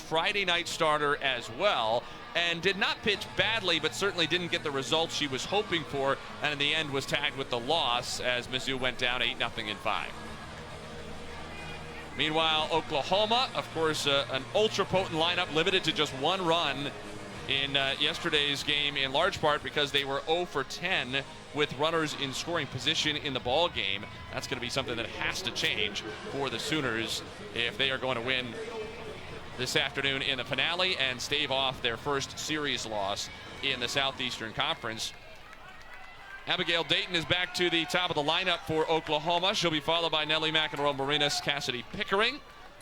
Friday night starter as well, and did not pitch badly, but certainly didn't get the results she was hoping for, and in the end was tagged with the loss as Mizzou went down 8-0 in 5. Meanwhile, Oklahoma, of course, an ultra-potent lineup, limited to just 1 run in yesterday's game, in large part because they were 0 for 10 with runners in scoring position in the ball game. That's going to be something that has to change for the Sooners if they are going to win this afternoon in the finale and stave off their first series loss in the Southeastern Conference. Abigail Dayton is back to the top of the lineup for Oklahoma. She'll be followed by Nellie McEnroe, Marinas, Cassidy Pickering,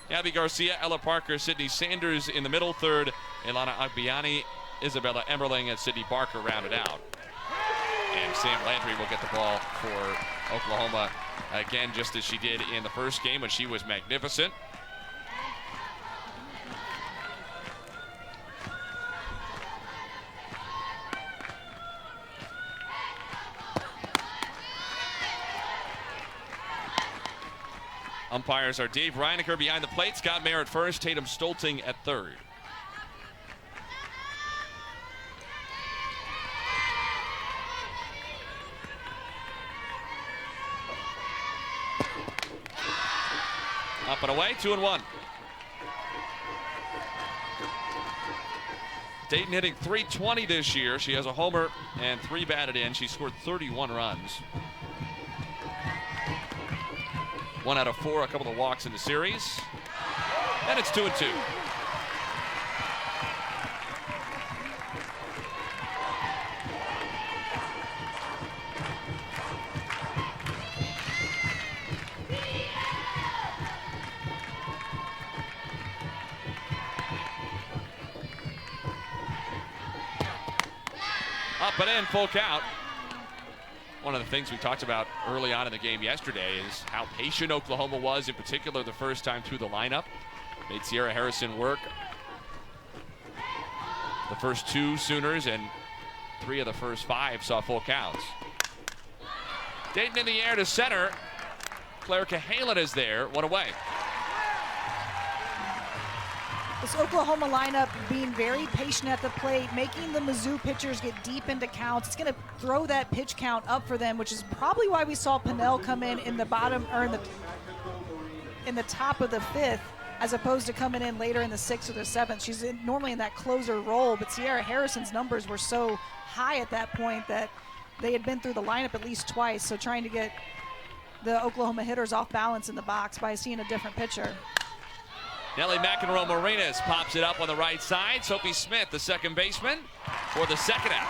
Gabby Garcia, Ella Parker, Sydney Sanders in the middle third, Ilana Agbiani, Isabella Emberling, and Sydney Barker rounded out. And Sam Landry will get the ball for Oklahoma again, just as she did in the first game when she was magnificent. Umpires are Dave Reinecker behind the plate, Scott Mayer at first, Tatum Stolting at third. Up and away, 2-1. Dayton hitting .320 this year. She has a homer and 3 batted in. She scored 31 runs. 1 out of 4, a couple of walks in the series. And it's 2-2. Up and in, full count. One of the things we talked about early on in the game yesterday is how patient Oklahoma was, in particular the first time through the lineup. Made Sierra Harrison work. The first 2 Sooners and 3 of the first 5 saw full counts. Dayton in the air to center. Claire Cahalan is there, 1 away. This Oklahoma lineup being very patient at the plate, making the Mizzou pitchers get deep into counts. It's going to throw that pitch count up for them, which is probably why we saw Pinnell come in the bottom, or in the top of the 5th, as opposed to coming in later in the 6th or the 7th. She's normally in that closer role, but Sierra Harrison's numbers were so high at that point that they had been through the lineup at least twice. So trying to get the Oklahoma hitters off balance in the box by seeing a different pitcher. Nellie McEnroe Marinas pops it up on the right side. Sophie Smith, the second baseman, for the second out.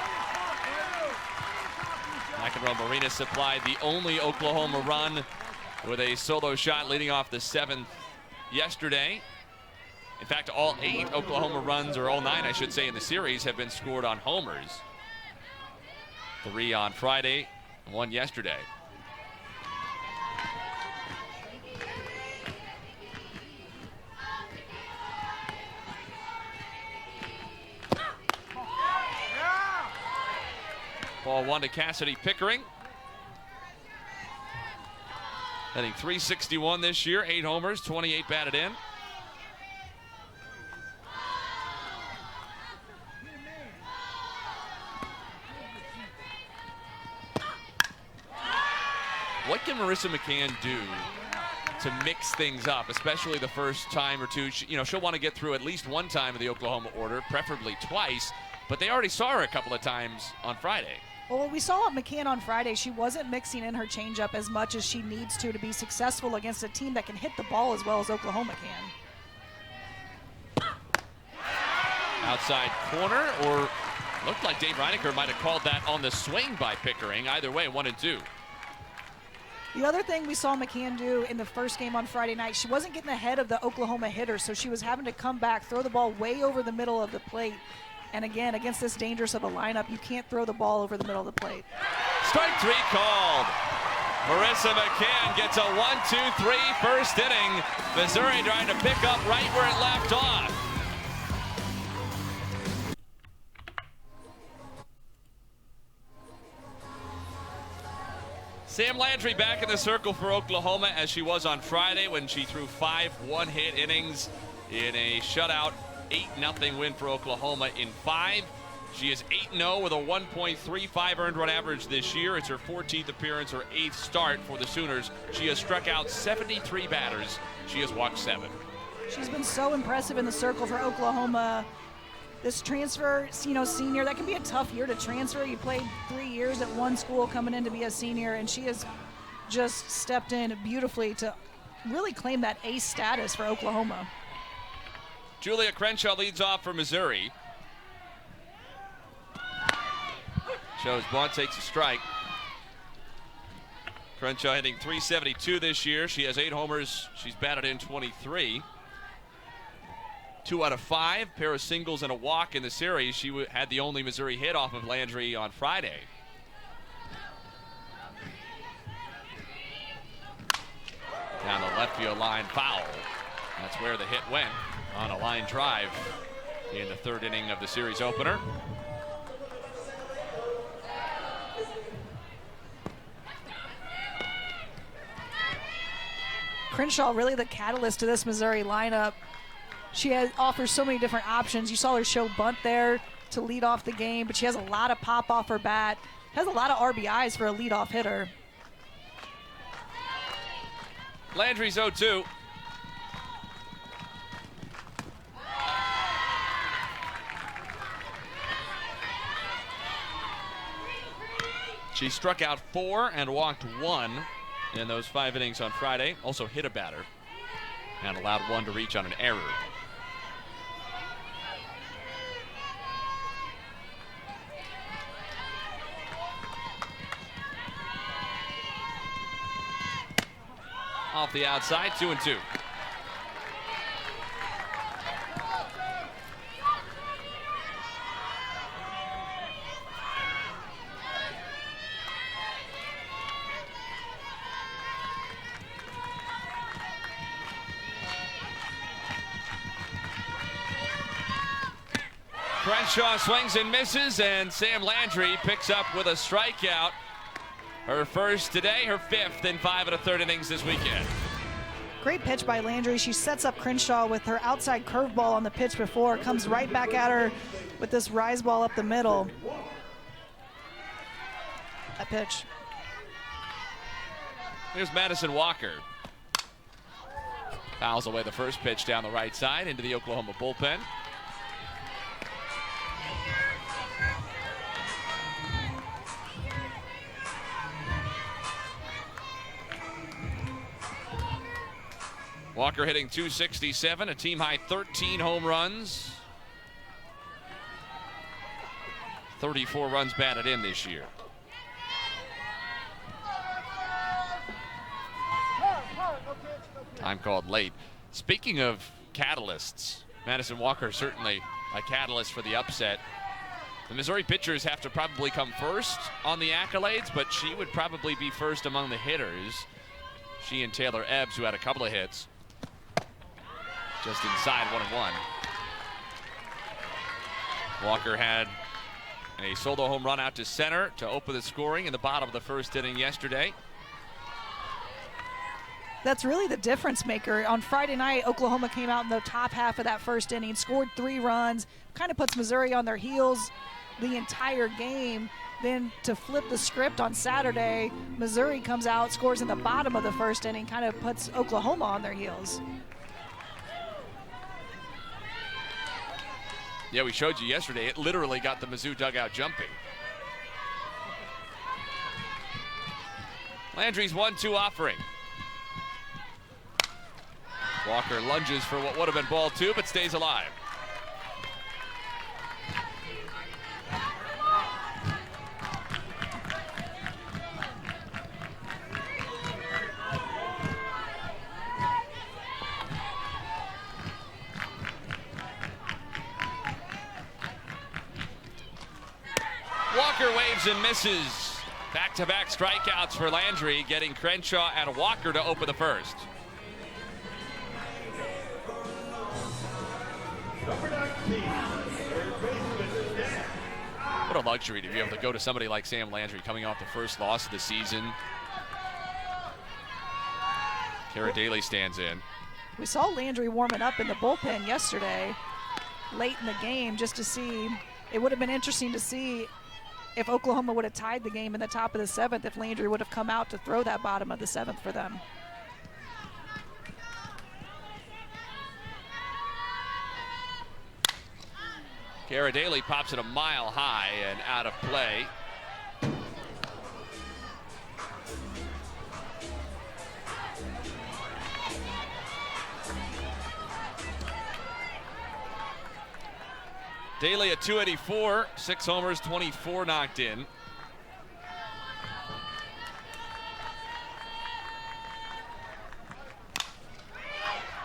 McEnroe Marinas supplied the only Oklahoma run with a solo shot leading off the 7th yesterday. In fact, all 8 Oklahoma runs, or all 9, I should say, in the series have been scored on homers. 3 on Friday, 1 yesterday. Ball 1 to Cassidy Pickering. Hitting .361 this year, 8 homers, 28 batted in. What can Marissa McCann do to mix things up, especially the first time or two? She'll want to get through at least 1 time of the Oklahoma order, preferably twice, but they already saw her a couple of times on Friday. Well, we saw McCann on Friday. She wasn't mixing in her changeup as much as she needs to be successful against a team that can hit the ball as well as Oklahoma can. Outside corner, or looked like Dave Reinecker might have called that on the swing by Pickering. Either way, 1-2. The other thing we saw McCann do in the first game on Friday night, she wasn't getting ahead of the Oklahoma hitters, so she was having to come back, throw the ball way over the middle of the plate. And again, against this dangerous of a lineup, you can't throw the ball over the middle of the plate. Strike 3 called. Marissa McCann gets a 1-2-3 first inning. Missouri trying to pick up right where it left off. Sam Landry back in the circle for Oklahoma as she was on Friday when she threw 5 one-hit innings in a shutout 8-0 win for Oklahoma in 5. She is 8-0 with a 1.35 earned run average this year. It's her 14th appearance, her 8th start for the Sooners. She has struck out 73 batters. She has walked 7. She's been so impressive in the circle for Oklahoma. This transfer, senior, that can be a tough year to transfer. You played 3 years at one school coming in to be a senior, and she has just stepped in beautifully to really claim that ace status for Oklahoma. Julia Crenshaw leads off for Missouri. Shows bunt, takes a strike. Crenshaw hitting .372 this year. She has 8 homers. She's batted in 23. 2 out of 5, pair of singles and a walk in the series. She had the only Missouri hit off of Landry on Friday. Down the left field line, foul. That's where the hit went, on a line drive in the 3rd inning of the series opener. Crenshaw really the catalyst to this Missouri lineup. She offers so many different options. You saw her show bunt there to lead off the game, but she has a lot of pop off her bat. Has a lot of RBIs for a leadoff hitter. Landry's 0-2. She struck out 4 and walked 1 in those 5 innings on Friday. Also hit a batter and allowed 1 to reach on an error. Off the outside, 2-2. Crenshaw swings and misses, and Sam Landry picks up with a strikeout. Her first today, her 5th in 5 1/3 innings this weekend. Great pitch by Landry. She sets up Crenshaw with her outside curveball on the pitch before. Comes right back at her with this rise ball up the middle. That pitch. Here's Madison Walker. Fouls away the first pitch down the right side into the Oklahoma bullpen. Walker hitting .267, a team high 13 home runs. 34 runs batted in this year. Time called late. Speaking of catalysts, Madison Walker certainly a catalyst for the upset. The Missouri pitchers have to probably come first on the accolades, but she would probably be first among the hitters. She and Taylor Ebbs, who had a couple of hits, just inside 1-1. Walker had a solo home run out to center to open the scoring in the bottom of the first inning yesterday. That's really the difference maker. On Friday night, Oklahoma came out in the top half of that first inning, scored 3 runs, kind of puts Missouri on their heels the entire game. Then to flip the script on Saturday, Missouri comes out, scores in the bottom of the first inning, kind of puts Oklahoma on their heels. Yeah, we showed you yesterday. It literally got the Mizzou dugout jumping. Landry's 1-2 offering. Walker lunges for what would have been ball 2, but stays alive. Walker waves and misses. Back-to-back strikeouts for Landry, getting Crenshaw and Walker to open the first. What a luxury to be able to go to somebody like Sam Landry coming off the first loss of the season. Kara Daly stands in. We saw Landry warming up in the bullpen yesterday. late in the game just to see. It would have been interesting to see if Oklahoma would have tied the game in the top of the 7th, if Landry would have come out to throw that bottom of the 7th for them. Kara Daly pops it a mile high and out of play. Daly at 284, 6 homers, 24 knocked in.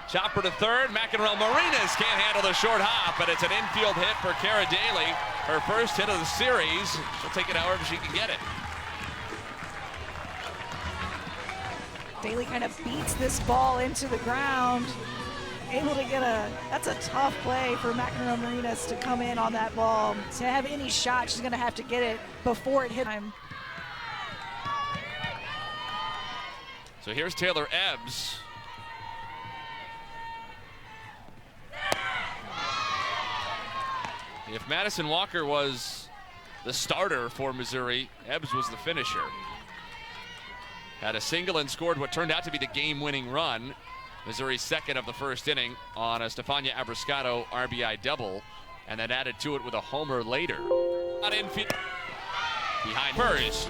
Chopper to third, McEnroe Marinas can't handle the short hop, but it's an infield hit for Kara Daly. Her first hit of the series. She'll take it however she can get it. Daly kind of beats this ball into the ground. Able to get that's a tough play for McEnroe Marinas to come in on that ball. To have any shot, she's gonna have to get it before it hits time. So here's Taylor Ebbs. If Madison Walker was the starter for Missouri, Ebbs was the finisher. Had a single and scored what turned out to be the game-winning run. Missouri's second of the first inning on a Stefania Abriscato RBI double, and then added to it with a homer later. Not infield. Behind Burris.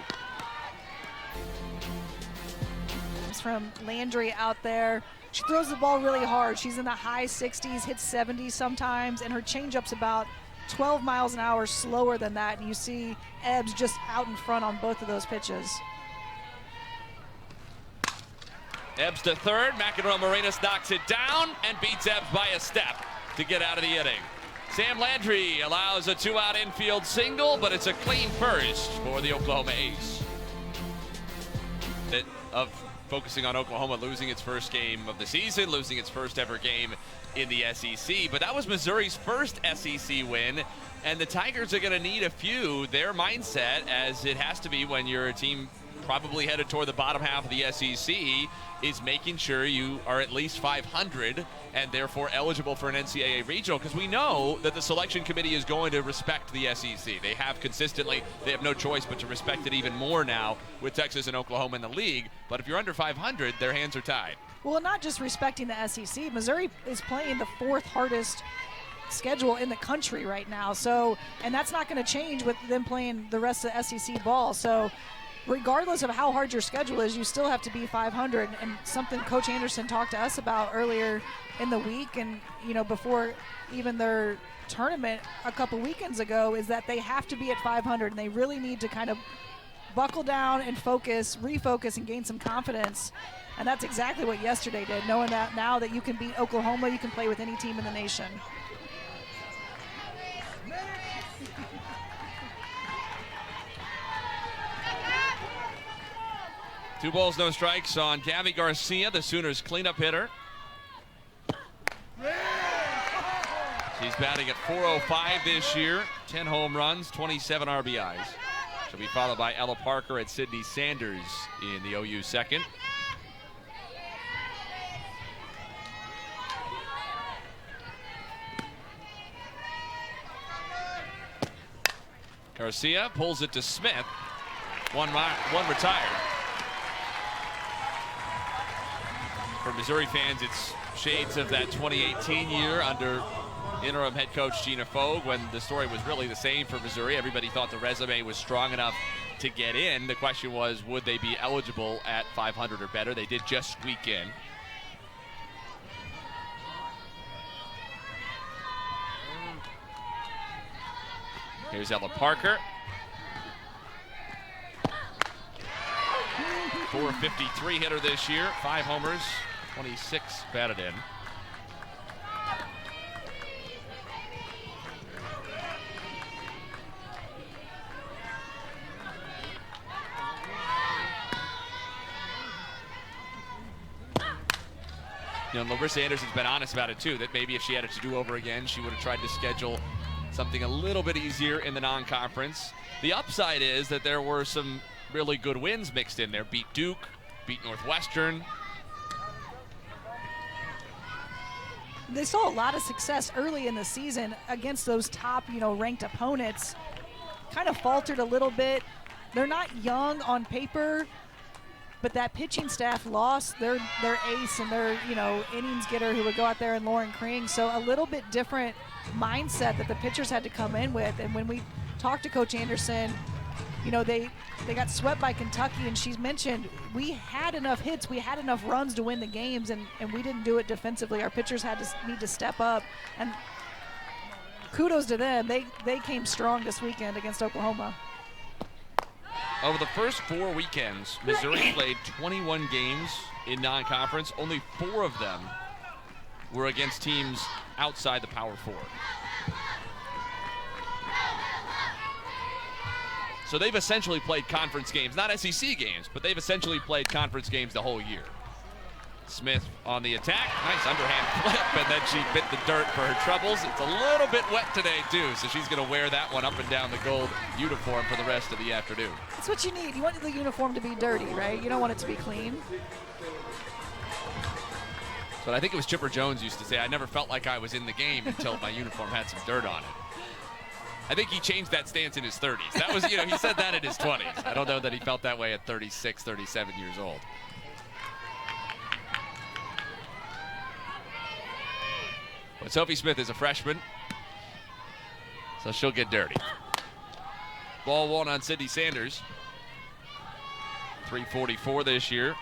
From Landry out there. She throws the ball really hard. She's in the high 60s, hits 70 sometimes, and her changeup's about 12 miles an hour slower than that. And you see Ebbs just out in front on both of those pitches. Ebbs to third. McEnroe Marinas knocks it down and beats Ebbs by a step to get out of the inning. Sam Landry allows a 2-out infield single, but it's a clean first for the Oklahoma Ace. Of focusing on Oklahoma losing its first game of the season, losing its first ever game in the SEC, but that was Missouri's first SEC win, and the Tigers are going to need a few. Their mindset, as it has to be when you're a team probably headed toward the bottom half of the SEC, is making sure you are at least 500 and therefore eligible for an NCAA regional, because we know that the selection committee is going to respect the SEC. They have consistently. They have no choice but to respect it even more now with Texas and Oklahoma in the league. But if you're under 500, their hands are tied. Well, not just respecting the SEC. Missouri is playing the 4th hardest schedule in the country right now. So, and that's not going to change with them playing the rest of the SEC ball. So regardless of how hard your schedule is, you still have to be 500. And something Coach Anderson talked to us about earlier in the week, and before even their tournament a couple weekends ago, is that they have to be at 500, and they really need to kind of buckle down and refocus and gain some confidence. And that's exactly what yesterday did, knowing that now that you can beat Oklahoma, you can play with any team in the nation. Two balls, no strikes on Gabby Garcia, the Sooners' cleanup hitter. She's batting at .405 this year, 10 home runs, 27 RBIs. She'll be followed by Ella Parker at Sydney Sanders in the OU second. Garcia pulls it to Smith. One retired. For Missouri fans, it's shades of that 2018 year under interim head coach Gina Fogue, when the story was really the same for Missouri. Everybody thought the resume was strong enough to get in. The question was, would they be eligible at 500 or better? They did just squeak in. Here's Ella Parker. .453 hitter this year, 5 homers, 26 batted in. Larissa Anderson's been honest about it too, that maybe if she had it to do over again, she would have tried to schedule something a little bit easier in the non-conference. The upside is that there were some really good wins mixed in there. Beat Duke, beat Northwestern. They saw a lot of success early in the season against those top, ranked opponents. Kind of faltered a little bit. They're not young on paper, but that pitching staff lost their ace and their, innings getter who would go out there and Lauren Kring. So a little bit different mindset that the pitchers had to come in with. And when we talked to Coach Anderson, they got swept by Kentucky, and she's mentioned we had enough hits, we had enough runs to win the games, and we didn't do it defensively. Our pitchers need to step up, and kudos to them. They came strong this weekend against Oklahoma. Over the first 4 weekends, Missouri played 21 games in non-conference. Only 4 of them were against teams outside the Power Four. So they've essentially played conference games, not SEC games, but they've essentially played conference games the whole year. Smith on the attack, nice underhand flip, and then she bit the dirt for her troubles. It's a little bit wet today too, so she's gonna wear that one up and down the gold uniform for the rest of the afternoon. That's what you need. You want the uniform to be dirty, right? You don't want it to be clean. But I think it was Chipper Jones used to say, I never felt like I was in the game until my uniform had some dirt on it. I think he changed that stance in his 30s. That was, he said that in his 20s. I don't know that he felt that way at 36, 37 years old. But Sophie Smith is a freshman, so she'll get dirty. Ball one on Sydney Sanders. 344 this year.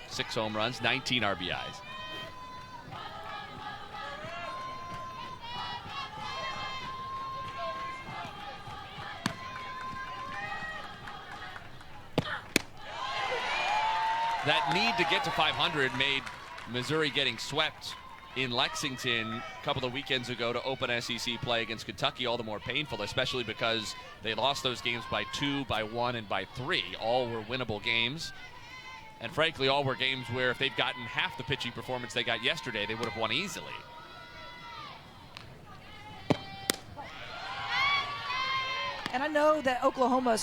6 home runs, 19 RBIs. That need to get to 500 made Missouri getting swept in Lexington a couple of weekends ago to open SEC play against Kentucky all the more painful, especially because they lost those games by 2, by 1, and by 3. All were winnable games. And frankly, all were games where if they'd gotten half the pitching performance they got yesterday, they would have won easily. And I know that Oklahoma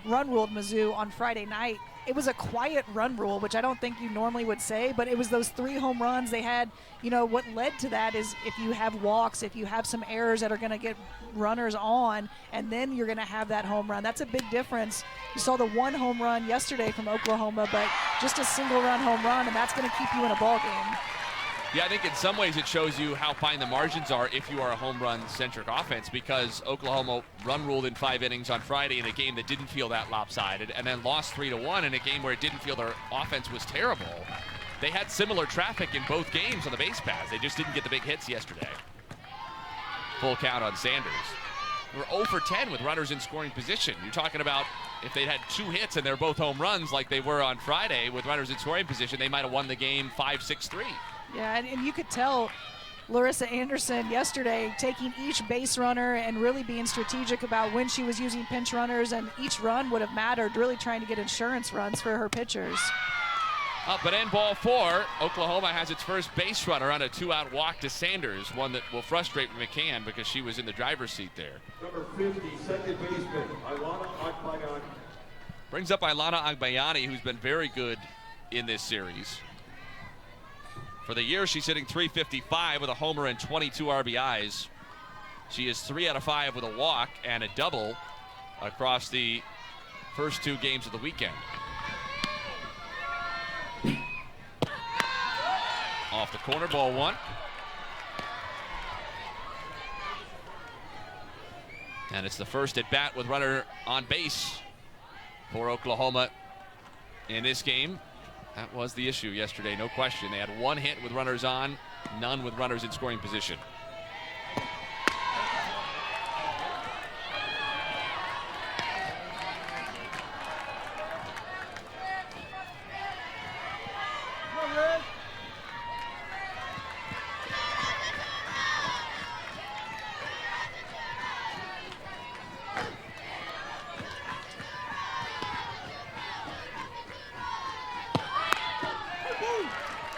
run ruled Mizzou on Friday night. It was a quiet run rule, which I don't think you normally would say, but it was those 3 home runs they had. What led to that is if you have walks, if you have some errors that are going to get runners on, and then you're going to have that home run. That's a big difference. You saw the 1 home run yesterday from Oklahoma, but just a single run home run, and that's going to keep you in a ball game. Yeah, I think in some ways it shows you how fine the margins are if you are a home run-centric offense, because Oklahoma run ruled in 5 innings on Friday in a game that didn't feel that lopsided, and then lost 3-1 in a game where it didn't feel their offense was terrible. They had similar traffic in both games on the base paths. They just didn't get the big hits yesterday. Full count on Sanders. We're 0 for 10 with runners in scoring position. You're talking about if they'd had 2 hits and they're both home runs like they were on Friday with runners in scoring position, they might have won the game 5-6-3. Yeah, and you could tell Larissa Anderson yesterday taking each base runner and really being strategic about when she was using pinch runners, and each run would have mattered, really trying to get insurance runs for her pitchers. Up and in ball 4. Oklahoma has its first base runner on a 2-out walk to Sanders, one that will frustrate McCann because she was in the driver's seat there. Number 50, second baseman, Ilana Agbayani. Brings up Ilana Agbayani, who's been very good in this series. For the year, she's hitting .355 with a homer and 22 RBIs. She is 3 out of 5 with a walk and a double across the first 2 games of the weekend. Off the corner, ball 1. And it's the first at bat with runner on base for Oklahoma in this game. That was the issue yesterday, no question. They had 1 hit with runners on, none with runners in scoring position.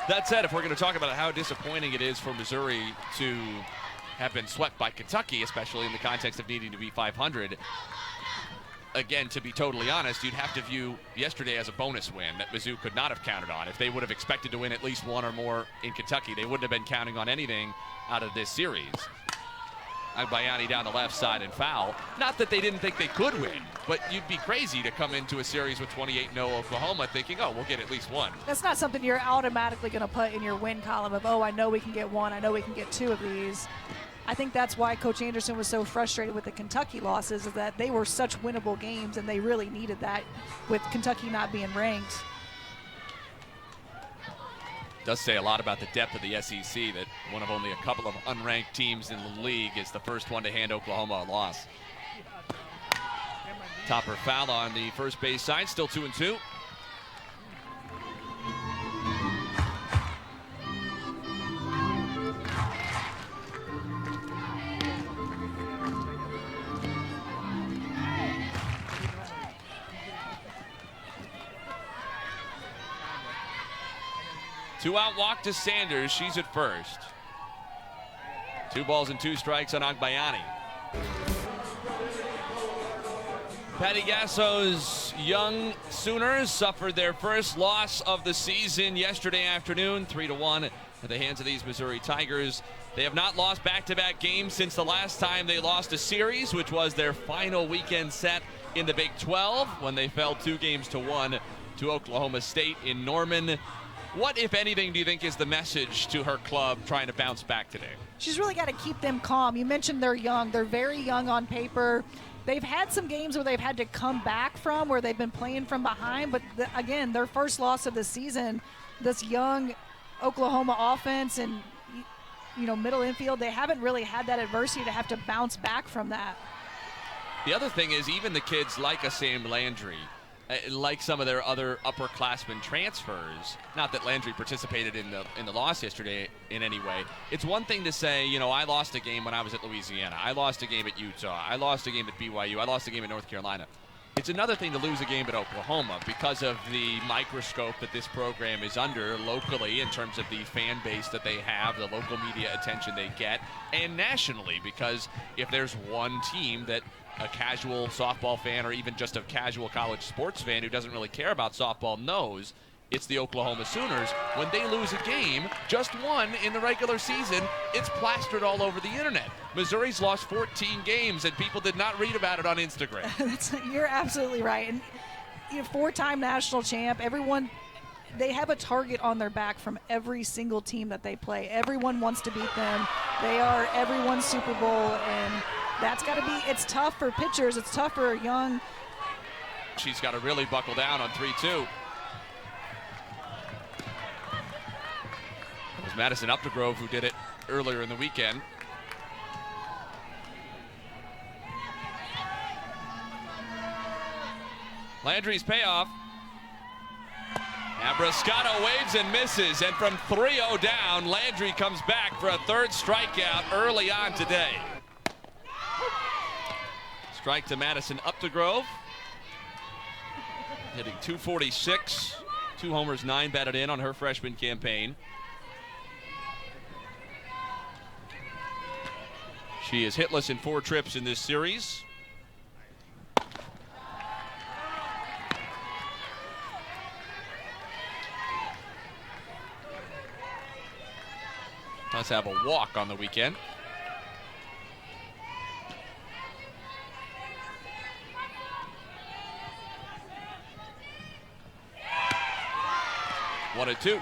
That said, if we're going to talk about how disappointing it is for Missouri to have been swept by Kentucky, especially in the context of needing to be 500, again, to be totally honest, you'd have to view yesterday as a bonus win that Mizzou could not have counted on. If they would have expected to win at least one or more in Kentucky, they wouldn't have been counting on anything out of this series. Agbayani down the left side and foul. Not that they didn't think they could win, but you'd be crazy to come into a series with 28-0 Oklahoma thinking, oh, we'll get at least one. That's not something you're automatically going to put in your win column of, oh, I know we can get one, I know we can get two of these. I think that's why Coach Anderson was so frustrated with the Kentucky losses, is that they were such winnable games, and they really needed that with Kentucky not being ranked. Does say a lot about the depth of the SEC that one of only a couple of unranked teams in the league is the first one to hand Oklahoma a loss. Topper foul on the first base side, still 2-2. Two-out walk to Sanders. She's at first. 2 balls and 2 strikes on Agbayani. Patty Gasso's young Sooners suffered their first loss of the season yesterday afternoon, 3-1 at the hands of these Missouri Tigers. They have not lost back-to-back games since the last time they lost a series, which was their final weekend set in the Big 12 when they fell 2-1 to Oklahoma State in Norman. What, if anything, do you think is the message to her club trying to bounce back today? She's really got to keep them calm. You mentioned they're young. They're very young on paper. They've had some games where they've had to come back from, where they've been playing from behind. But, again, their first loss of the season, this young Oklahoma offense and, middle infield, they haven't really had that adversity to have to bounce back from that. The other thing is even the kids like a Sam Landry, like some of their other upperclassmen transfers, not that Landry participated in the loss yesterday in any way. It's one thing to say, I lost a game when I was at Louisiana. I lost a game at Utah. I lost a game at BYU. I lost a game at North Carolina. It's another thing to lose a game at Oklahoma because of the microscope that this program is under locally in terms of the fan base that they have, the local media attention they get, and nationally, because if there's one team that a casual softball fan or even just a casual college sports fan who doesn't really care about softball knows, it's the Oklahoma Sooners. When they lose a game, just one in the regular season, it's plastered all over the internet. Missouri's lost 14 games and people did not read about it on Instagram. You're absolutely right. And 4-time national champ, everyone, they have a target on their back from every single team that they play. Everyone wants to beat them. They are everyone's Super Bowl, and that's got to be, it's tough for pitchers. It's tough for a young. She's got to really buckle down on 3-2. It was Madison Updegrove who did it earlier in the weekend. Landry's payoff. Abbruscato waves and misses, and from 3-0 down, Landry comes back for a third strikeout early on today. Strike to Madison Updegrove. Hitting .246, 2 homers, 9 batted in on her freshman campaign. She is hitless in 4 trips in this series. Does have a walk on the weekend. One and 2.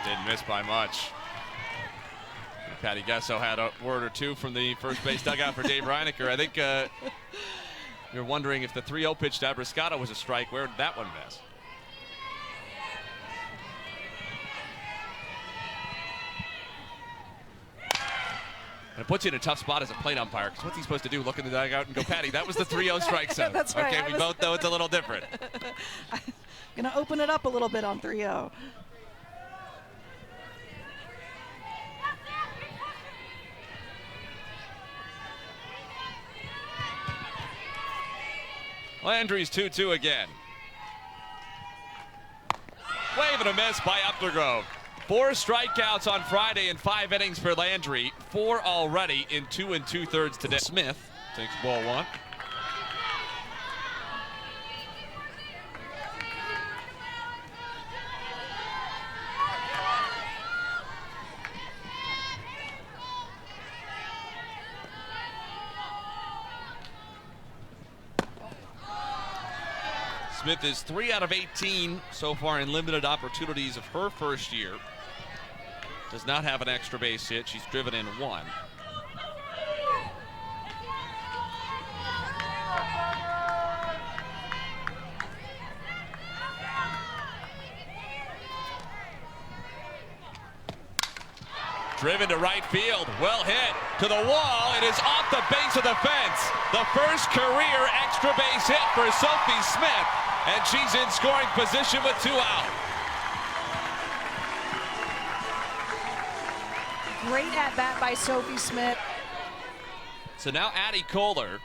Didn't miss by much. Patty Gasso had a word or two from the first base dugout for Dave Reinecker. I think you're wondering if the 3-0 pitch to Abbruscato was a strike. Where did that one miss? And it puts you in a tough spot as a plate umpire, because what's he supposed to do? Look in the dugout and go, Patty, that was the 3-0 strike zone. That's right. Okay, we both know it's a little different. I'm going to open it up a little bit on 3-0. Landry's 2-2 again. Wave and a miss by Updegrove. 4 strikeouts on Friday in 5 innings for Landry. 4 already in 2 2/3 today. Smith takes ball 1. Smith is 3 out of 18 so far in limited opportunities of her first year. Does not have an extra base hit. She's driven in 1. Driven to right field, well hit to the wall. It is off the base of the fence. The first career extra base hit for Sophie Smith, and she's in scoring position with 2 out. Great at bat by Sophie Smith. So now Addie Kohler.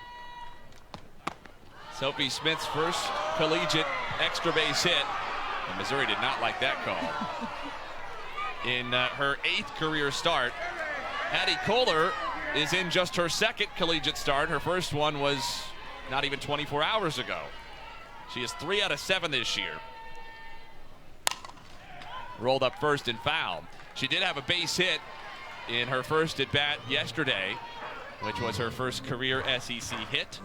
Sophie Smith's first collegiate extra base hit. And Missouri did not like that call. In her 8th career start, Addie Kohler is in just her 2nd collegiate start. Her first one was not even 24 hours ago. She is 3 out of 7 this year. Rolled up first and foul. She did have a base hit in her first at bat yesterday, which was her first career SEC hit.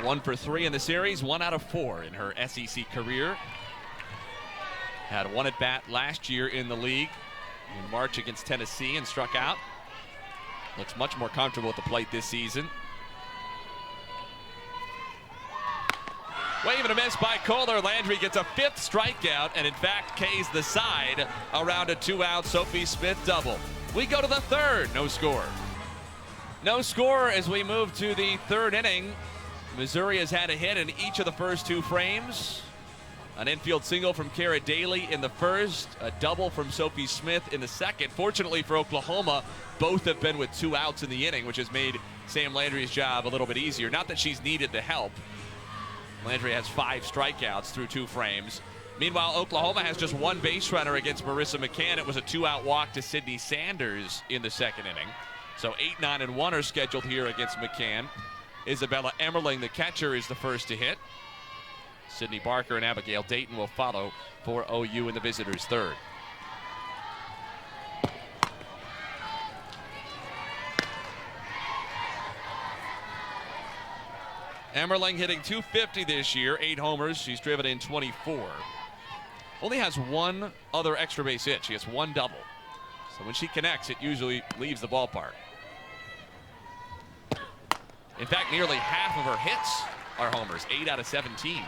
One for 3 in the series, 1 out of 4 in her SEC career. Had 1 at bat last year in the league in March against Tennessee and struck out. Looks much more comfortable at the plate this season. Wave and a miss by Kohler. Landry gets a 5th strikeout and in fact K's the side around a 2-out Sophie Smith double. We go to the 3rd, no score. No score as we move to the 3rd inning. Missouri has had a hit in each of the first 2 frames. An infield single from Kara Daly in the first, a double from Sophie Smith in the second. Fortunately for Oklahoma, both have been with 2 outs in the inning, which has made Sam Landry's job a little bit easier. Not that she's needed the help. Landry has 5 strikeouts through 2 frames. Meanwhile, Oklahoma has just 1 base runner against Marissa McCann. It was a 2-out walk to Sydney Sanders in the 2nd inning. So 8, 9, and 1 are scheduled here against McCann. Isabella Emmerling, the catcher, is the first to hit. Sydney Barker and Abigail Dayton will follow for OU in the visitors' 3rd. Emmerling hitting .250 this year, 8 homers. She's driven in 24. Only has 1 other extra base hit. She has 1 double. So when she connects, it usually leaves the ballpark. In fact, nearly half of her hits are homers, 8 out of 17.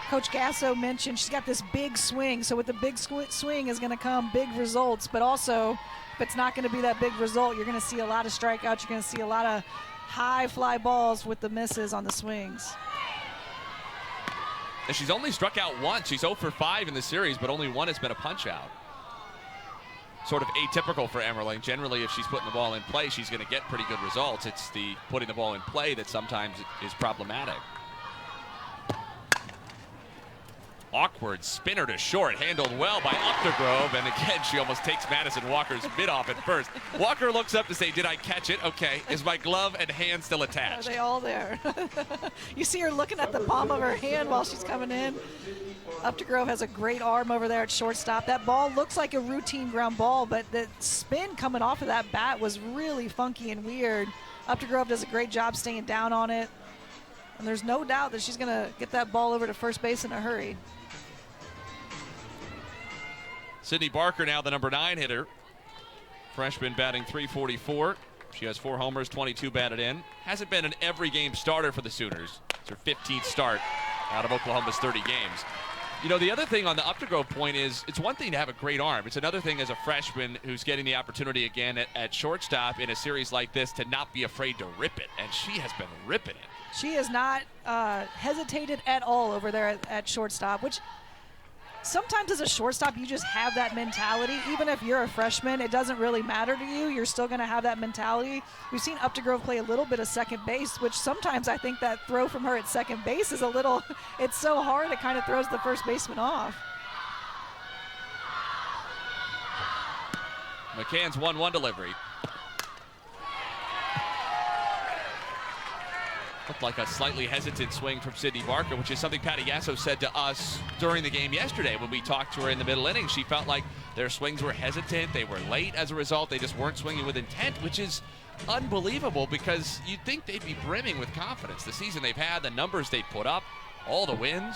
Coach Gasso mentioned she's got this big swing, so with the big swing is going to come big results, but also if it's not going to be that big result, you're going to see a lot of strikeouts, you're going to see a lot of high fly balls with the misses on the swings. And she's only struck out once. She's 0 for 5 in the series, but only 1 has been a punch out. Sort of atypical for Emmerling. Generally, if she's putting the ball in play, she's going to get pretty good results. It's the putting the ball in play that sometimes is problematic. Awkward spinner to short, handled well by Updegrove, and again, she almost takes Madison Walker's mitt off at first. Walker looks up to say, did I catch it? Okay, is my glove and hand still attached? Are they all there? You see her looking at the palm of her hand while she's coming in. Updegrove has a great arm over there at shortstop. That ball looks like a routine ground ball, but the spin coming off of that bat was really funky and weird. Updegrove does a great job staying down on it. And there's no doubt that she's going to get that ball over to first base in a hurry. Sydney Barker now the number 9 hitter. Freshman batting .344. She has 4 homers, 22 batted in. Hasn't been an every game starter for the Sooners. It's her 15th start out of Oklahoma's 30 games. You know, the other thing on the Updegrove point is it's one thing to have a great arm. It's another thing as a freshman who's getting the opportunity again at shortstop in a series like this to not be afraid to rip it. And she has been ripping it. She has not hesitated at all over there at shortstop, which sometimes as a shortstop, you just have that mentality. Even if you're a freshman, it doesn't really matter to you. You're still going to have that mentality. We've seen Updegrove play a little bit of second base, which sometimes I think that throw from her at second base is a little, it's so hard, it kind of throws the first baseman off. McCann's 1-1 delivery. Looked like a slightly hesitant swing from Sydney Barker, which is something Patty Yasso said to us during the game yesterday when we talked to her in the middle innings. She felt like their swings were hesitant, they were late as a result, they just weren't swinging with intent, which is unbelievable because you'd think they'd be brimming with confidence. The season they've had, the numbers they put up, all the wins.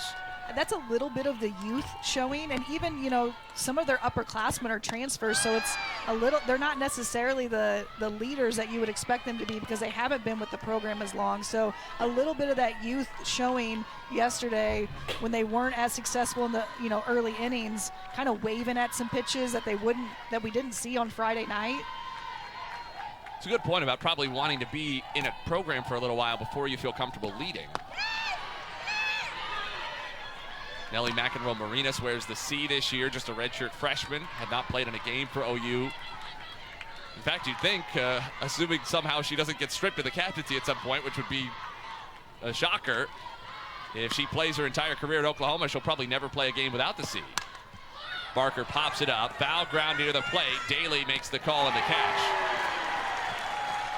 That's a little bit of the youth showing, and even, you know, some of their upperclassmen are transfers, so it's a little, they're not necessarily the leaders that you would expect them to be because they haven't been with the program as long. So a little bit of that youth showing yesterday when they weren't as successful in the, you know, early innings, kind of waving at some pitches that we didn't see on Friday night. It's a good point about probably wanting to be in a program for a little while before you feel comfortable leading. Nellie McEnroe Marinas wears the C this year, just a redshirt freshman, had not played in a game for OU. In fact, you'd think, assuming somehow she doesn't get stripped of the captaincy at some point, which would be a shocker, if she plays her entire career at Oklahoma, she'll probably never play a game without the C. Barker pops it up, foul ground near the plate. Daly makes the call and the catch.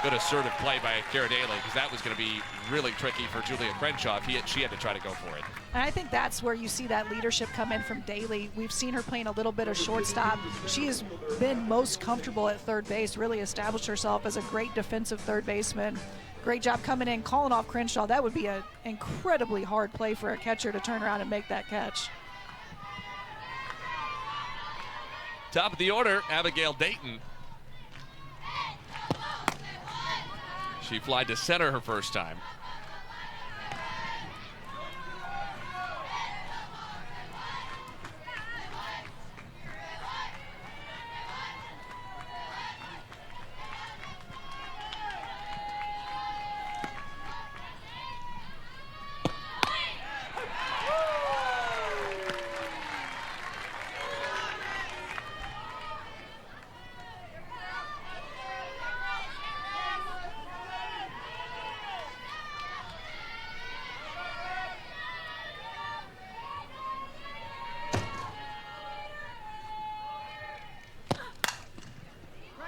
Good assertive play by Kara Daly, because that was going to be really tricky for Julia Crenshaw if she had to try to go for it. And I think that's where you see that leadership come in from Daly. We've seen her playing a little bit of shortstop. She has been most comfortable at third base, really established herself as a great defensive third baseman. Great job coming in, calling off Crenshaw. That would be an incredibly hard play for a catcher to turn around and make that catch. Top of the order, Abigail Dayton. She flied to center her first time.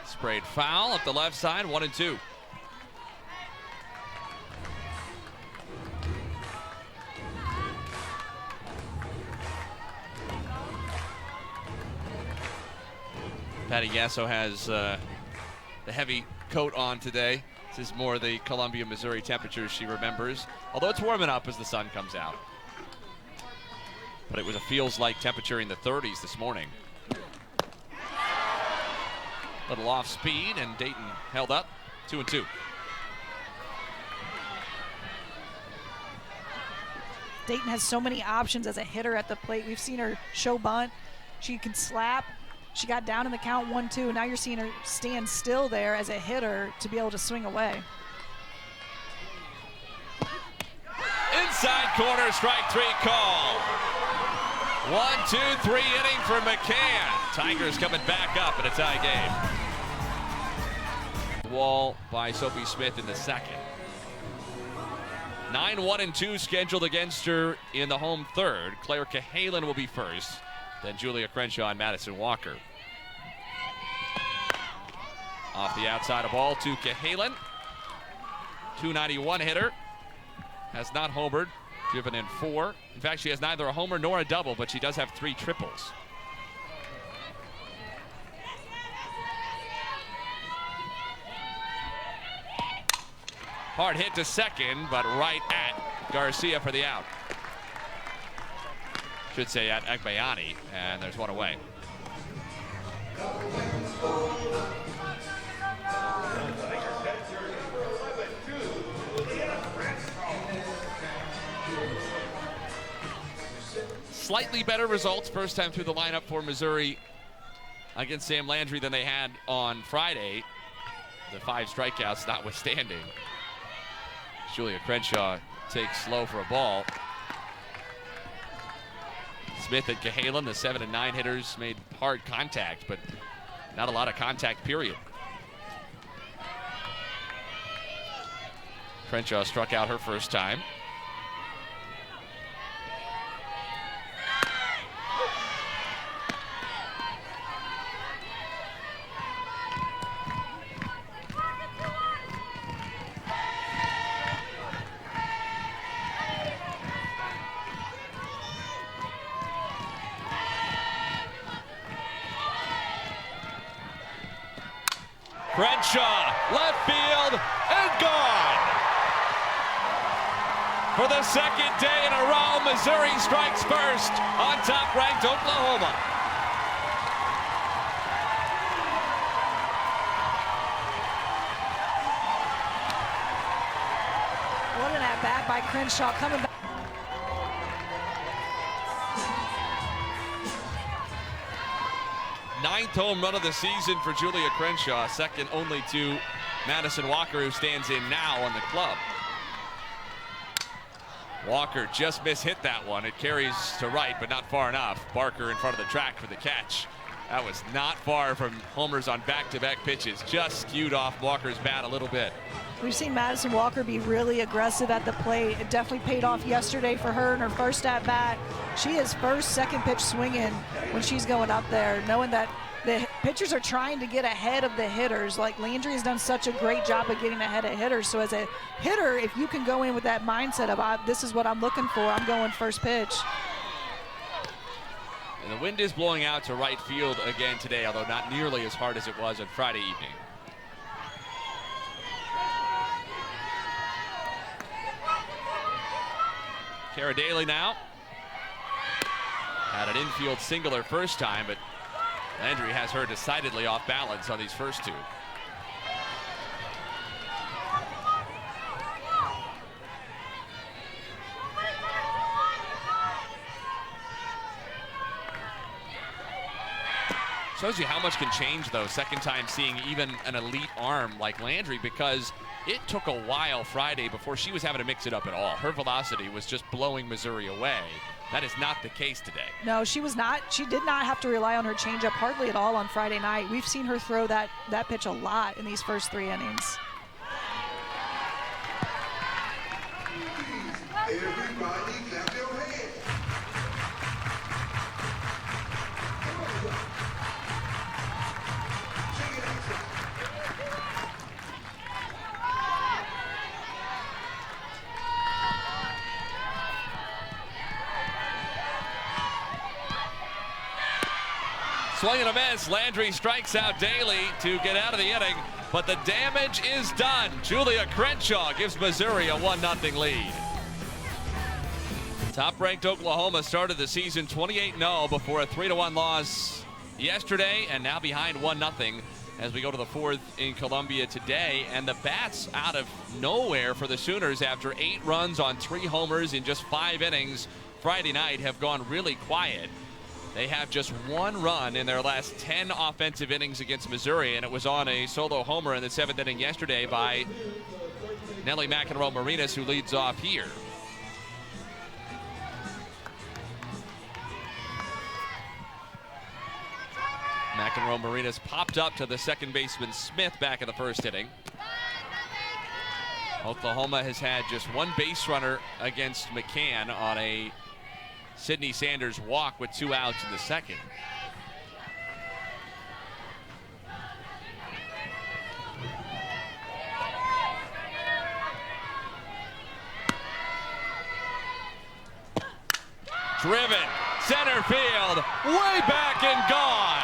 Sprayed foul up the left side, 1-2. Patty Yasso has the heavy coat on today. This is more the Columbia, Missouri temperatures she remembers, although it's warming up as the sun comes out. But it was a feels-like temperature in the 30s this morning. Little off speed, and Dayton held up, 2-2. Dayton has so many options as a hitter at the plate. We've seen her show bunt. She can slap. She got down in the count 1-2. Now you're seeing her stand still there as a hitter to be able to swing away. Inside corner, strike three call. 1-2-3 inning for McCann. Tigers coming back up in a tie game. Wall by Sophie Smith in the second. 9-1-2 scheduled against her in the home third. Claire Cahalan will be first, then Julia Crenshaw and Madison Walker. Off the outside of ball to Cahalan. 291 hitter. Has not homered. Driven in 4. In fact, she has neither a homer nor a double, but she does have 3 triples. Hard hit to second, but right at Garcia for the out. Should say at Agbayani, and there's one away. Slightly better results first time through the lineup for Missouri against Sam Landry than they had on Friday. The 5 strikeouts notwithstanding. Julia Crenshaw takes slow for a ball. Smith and Cahalan, the 7 and 9 hitters, made hard contact, but not a lot of contact, period. Crenshaw struck out her first time. Crenshaw, left field, and gone. For the second day in a row, Missouri strikes first on top-ranked Oklahoma. What an at-bat by Crenshaw coming back. Ninth home run of the season for Julia Crenshaw, second only to Madison Walker, who stands in now on the club. Walker just mishit that one. It carries to right, but not far enough. Barker in front of the track for the catch. That was not far from homers on back-to-back pitches. Just skewed off Walker's bat a little bit. We've seen Madison Walker be really aggressive at the plate. It definitely paid off yesterday for her in her first at-bat. She is first, second pitch swinging when she's going up there, knowing that the pitchers are trying to get ahead of the hitters. Like Landry has done such a great job of getting ahead of hitters. So as a hitter, if you can go in with that mindset of this is what I'm looking for, I'm going first pitch. And the wind is blowing out to right field again today, although not nearly as hard as it was on Friday evening. Kara Daly now. Had an infield single her first time, but Landry has her decidedly off balance on these first two. Shows you how much can change, though, second time seeing even an elite arm like Landry, because it took a while Friday before she was having to mix it up at all. Her velocity was just blowing Missouri away. That is not the case today. No, she was not. She did not have to rely on her changeup hardly at all on Friday night. We've seen her throw that pitch a lot in these first 3 innings. Everybody clap your hands. Swing and a miss. Landry strikes out Daly to get out of the inning, but the damage is done. Julia Crenshaw gives Missouri a 1-0 lead. Top-ranked Oklahoma started the season 28-0 before a 3-1 loss yesterday, and now behind 1-0 as we go to the 4th in Columbia today. And the bats out of nowhere for the Sooners after 8 runs on 3 homers in just 5 innings Friday night have gone really quiet. They have just 1 run in their last 10 offensive innings against Missouri, and it was on a solo homer in the 7th inning yesterday by Nellie McEnroe-Marinas, who leads off here. McEnroe-Marinas popped up to the second baseman Smith back in the first inning. Oklahoma has had just 1 base runner against McCann on a Sydney Sanders walk with 2 outs in the second. Driven, center field, way back and gone.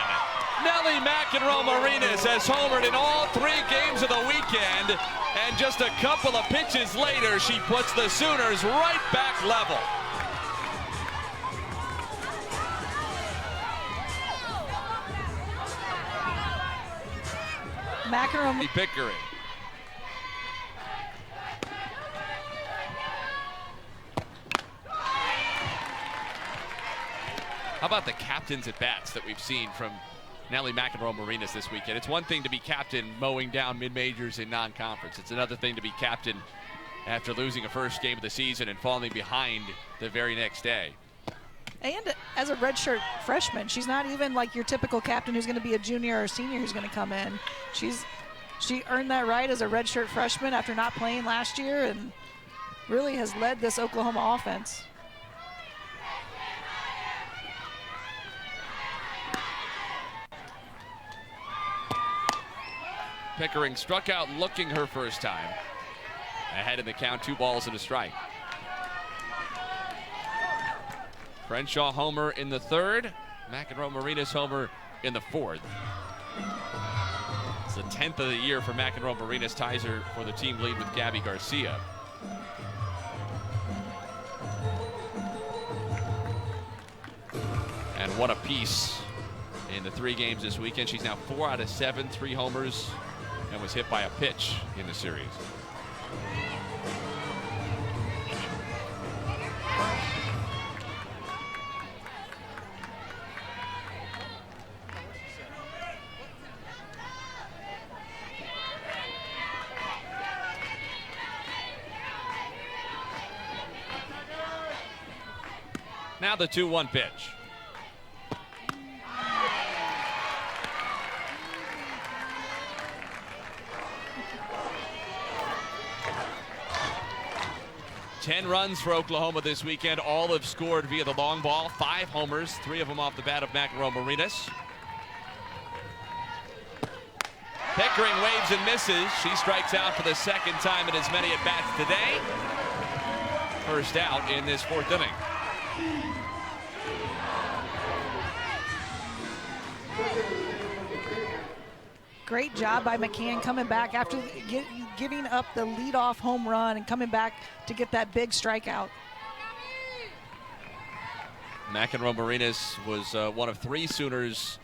Nellie McEnroe-Marinas has homered in all 3 games of the weekend, and just a couple of pitches later, she puts the Sooners right back level. McEnroe. Pickering. How about the captains at bats that we've seen from Nellie McEnroe-Marinas this weekend? It's one thing to be captain mowing down mid-majors in non-conference. It's another thing to be captain after losing a first game of the season and falling behind the very next day. And as a redshirt freshman, she's not even like your typical captain who's going to be a junior or senior who's going to come in. She earned that right as a redshirt freshman after not playing last year and really has led this Oklahoma offense. Pickering struck out looking her first time. Ahead in the count, 2 balls and a strike. Crenshaw homer in the 3rd. McEnroe-Marinas homer in the 4th. It's the 10th of the year for McEnroe-Marinas, ties her for the team lead with Gabby Garcia. And one apiece in the 3 games this weekend. She's now 4 out of 7, 3 homers, and was hit by a pitch in the series. Now the 2-1 pitch. Ten runs for Oklahoma this weekend. All have scored via the long ball. 5 homers, 3 of them off the bat of McEnroe-Marinas. Pickering waves and misses. She strikes out for the 2nd time in as many at-bats today. First out in this 4th inning. Great job by McCann coming back after giving up the leadoff home run and coming back to get that big strikeout. McEnroe-Marinas was one of 3 Sooners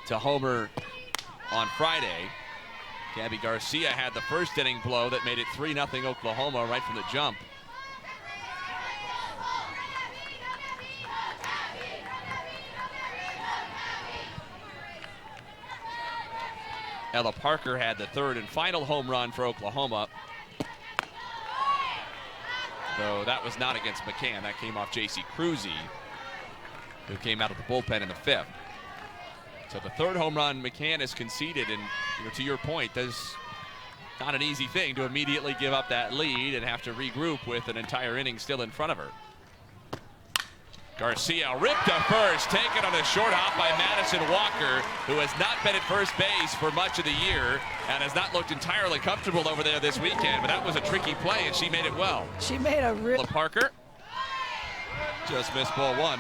to homer on Friday. Gabby Garcia had the 1st inning blow that made it 3-0 Oklahoma right from the jump. Ella Parker had the 3rd and final home run for Oklahoma. Though that was not against McCann. That came off J.C. Cruzy, who came out of the bullpen in the 5th. So the 3rd home run McCann has conceded, and to your point, that's not an easy thing to immediately give up that lead and have to regroup with an entire inning still in front of her. Garcia ripped to first, taken on a short hop by Madison Walker, who has not been at first base for much of the year and has not looked entirely comfortable over there this weekend, but that was a tricky play and she made it well. She made a rip. Parker just missed ball 1.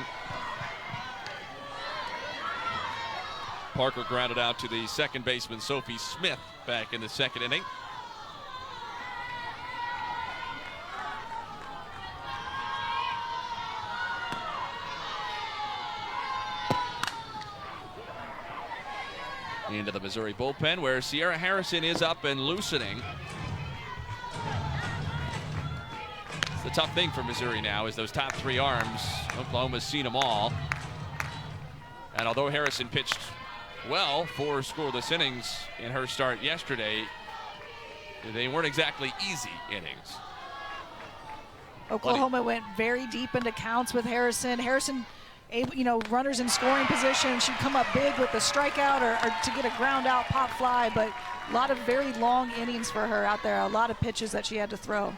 Parker grounded out to the 2nd baseman Sophie Smith back in the 2nd inning. Into the Missouri bullpen, where Sierra Harrison is up and loosening. It's the tough thing for Missouri now is those top 3 arms. Oklahoma's seen them all. And although Harrison pitched well 4 scoreless innings in her start yesterday, they weren't exactly easy innings. Oklahoma went very deep into counts with Harrison. Harrison, runners in scoring position. She'd come up big with a strikeout or to get a ground out pop fly, but a lot of very long innings for her out there, a lot of pitches that she had to throw.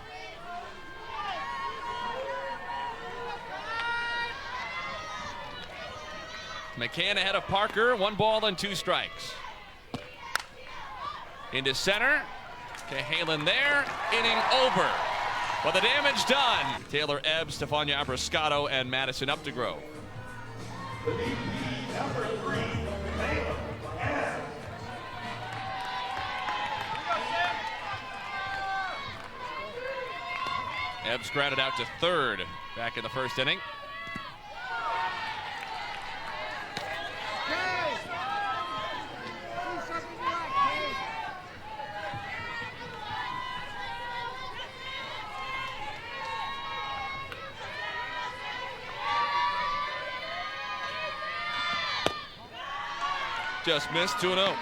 McCann ahead of Parker, 1 ball and 2 strikes. Into center, Cahalan there, inning over. Well, the damage done. Taylor Ebb, Stefania Abrascato, and Madison Updegrove. Ebbs grounded out to 3rd back in the 1st inning. Just missed, 2-0.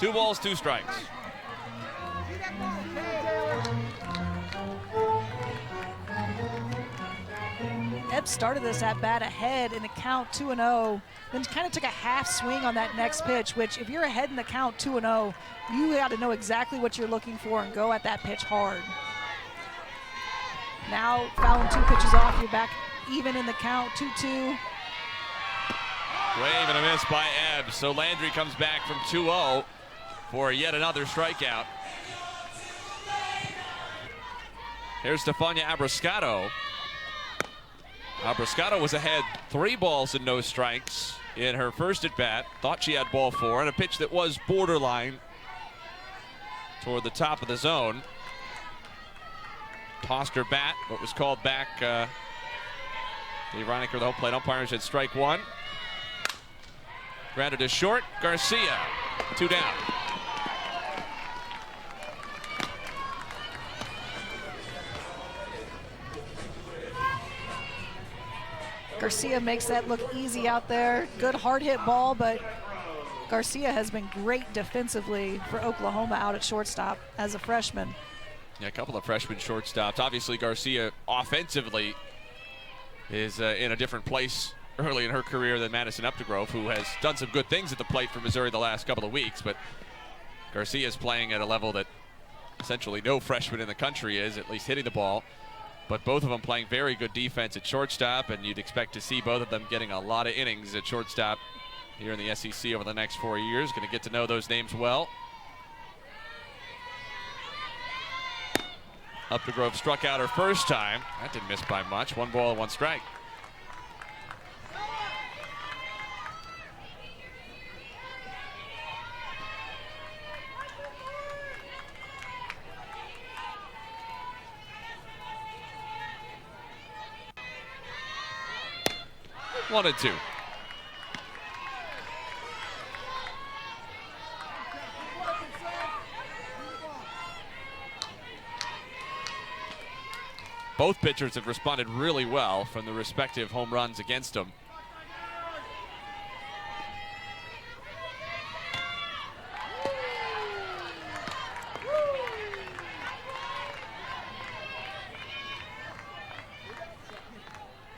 2 balls, 2 strikes. Ebb started this at bat ahead in the count 2-0, then kind of took a half swing on that next pitch, which if you're ahead in the count 2-0, you got to know exactly what you're looking for and go at that pitch hard. Now fouling 2 pitches off, you're back even in the count 2-2. Wave and a miss by Ebb. So Landry comes back from 2-0 for yet another strikeout. Here's Stefania Abascado. Abascado was ahead 3 balls and no strikes in her first at bat. Thought she had ball 4 and a pitch that was borderline toward the top of the zone. Tossed her bat, but was called back. Dave Reinicker, the home plate umpire, said strike 1. Grounded to short. Garcia, 2 down. Garcia makes that look easy out there. Good hard hit ball, but Garcia has been great defensively for Oklahoma out at shortstop as a freshman. Yeah, a couple of freshman shortstops. Obviously, Garcia offensively is in a different place early in her career than Madison Updegrove, who has done some good things at the plate for Missouri the last couple of weeks. But Garcia is playing at a level that essentially no freshman in the country is, at least hitting the ball. But both of them playing very good defense at shortstop, and you'd expect to see both of them getting a lot of innings at shortstop here in the SEC over the next 4 years. Going to get to know those names well. Updegrove struck out her first time. That didn't miss by much. 1 ball and 1 strike. One and 2. Both pitchers have responded really well from the respective home runs against them.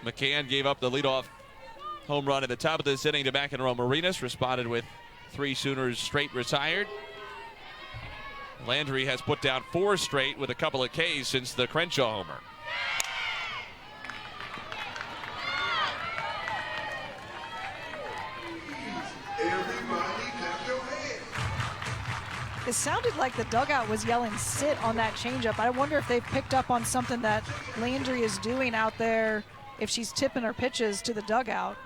McCann gave up the leadoff home run at the top of this inning to McEnroe Marinas, responded with 3 Sooners straight retired. Landry has put down 4 straight with a couple of Ks since the Crenshaw homer. It sounded like the dugout was yelling sit on that changeup. I wonder if they've picked up on something that Landry is doing out there, if she's tipping her pitches to the dugout.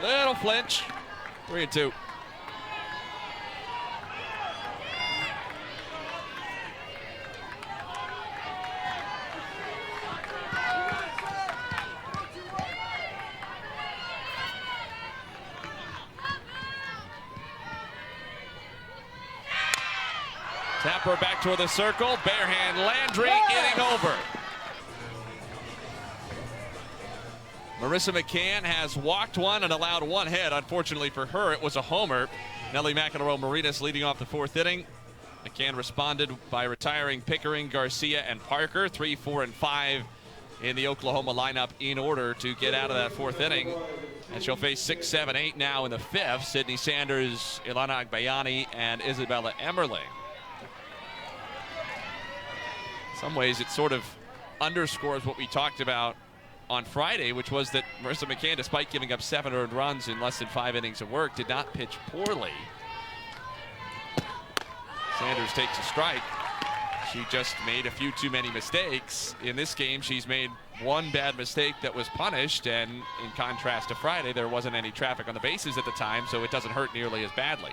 Little flinch. 3 and 2. Tapper back toward the circle. Bare hand Landry, inning over. Marissa McCann has walked 1 and allowed 1 hit. Unfortunately for her, it was a homer. Nellie McEnroe Marinas leading off the 4th inning. McCann responded by retiring Pickering, Garcia, and Parker. 3, 4, and 5 in the Oklahoma lineup in order to get out of that 4th inning. And she'll face 6, 7, 8 now in the 5th. Sydney Sanders, Ilana Agbayani, and Isabella Emmerling. In some ways, it sort of underscores what we talked about on Friday, which was that Marissa McCann, despite giving up 7 earned runs in less than 5 innings of work, did not pitch poorly. Sanders takes a strike. She just made a few too many mistakes. In this game, she's made 1 bad mistake that was punished, and in contrast to Friday, there wasn't any traffic on the bases at the time, so it doesn't hurt nearly as badly.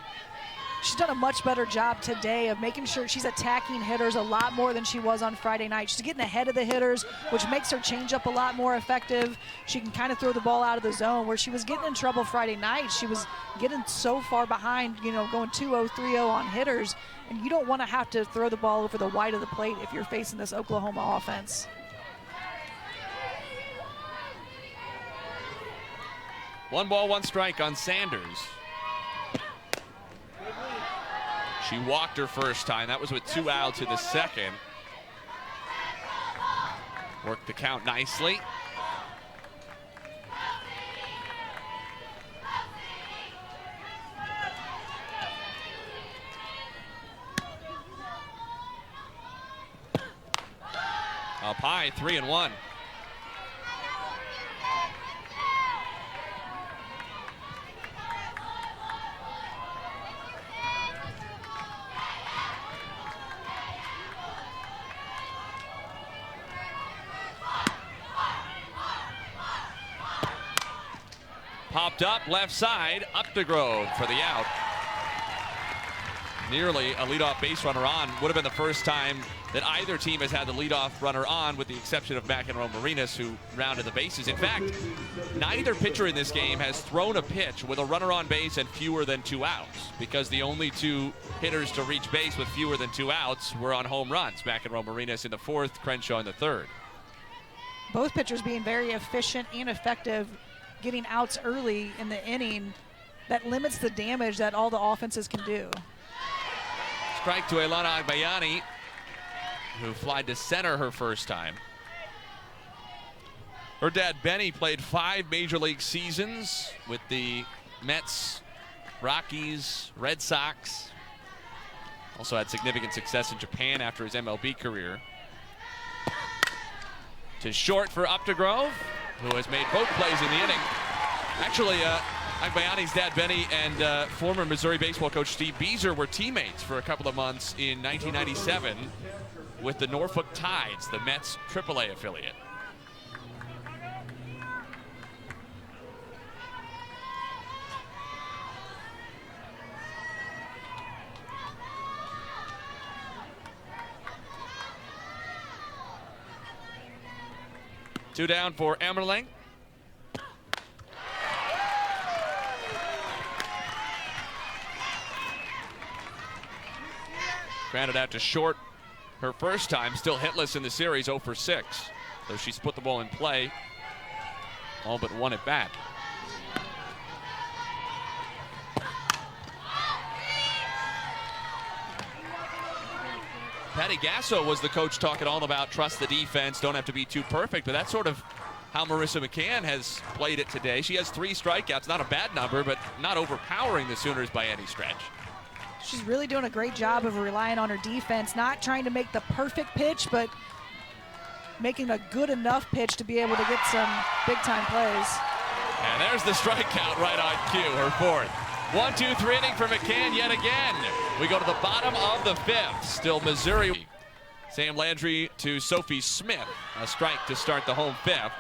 she's done a much better job today of making sure she's attacking hitters a lot more than she was on Friday night. She's getting ahead of the hitters, which makes her changeup a lot more effective. She can kind of throw the ball out of the zone where she was getting in trouble Friday night. She was getting so far behind, going 2-0, 3-0 on hitters, and you don't want to have to throw the ball over the wide of the plate if you're facing this Oklahoma offense. 1 ball, 1 strike on Sanders. She walked her first time. That was with 2 outs in the second. Worked the count nicely. Up high, 3-1. Popped up, left side, Updegrove for the out. Nearly a leadoff base runner on. Would have been the first time that either team has had the leadoff runner on, with the exception of McEnroe Marinas, who rounded the bases. In fact, neither pitcher in this game has thrown a pitch with a runner on base and fewer than 2 outs, because the only 2 hitters to reach base with fewer than 2 outs were on home runs. McEnroe Marinas in the 4th, Crenshaw in the 3rd. Both pitchers being very efficient and effective, getting outs early in the inning. That limits the damage that all the offenses can do. Strike to Ailana Agbayani, who flied to center her first time. Her dad, Benny, played 5 major league seasons with the Mets, Rockies, Red Sox. Also had significant success in Japan after his MLB career. To short for Updegrove, who has made both plays in the inning. Actually, Agbayani's dad, Benny, and former Missouri baseball coach Steve Beezer were teammates for a couple of months in 1997 with the Norfolk Tides, the Mets AAA affiliate. Two down for Emmerling. Grounded out to short her first time, still hitless in the series, 0 for 6. Though she's put the ball in play, all but 1 at bat. Patty Gasso was the coach talking all about trust the defense, don't have to be too perfect, but that's sort of how Marissa McCann has played it today. She has 3 strikeouts, not a bad number, but not overpowering the Sooners by any stretch. She's really doing a great job of relying on her defense, not trying to make the perfect pitch, but making a good enough pitch to be able to get some big-time plays. And there's the strikeout right on cue, her 4th. 1-2-3 inning for McCann yet again. We go to the bottom of the 5th. Still Missouri. Sam Landry to Sophie Smith. A strike to start the home 5th.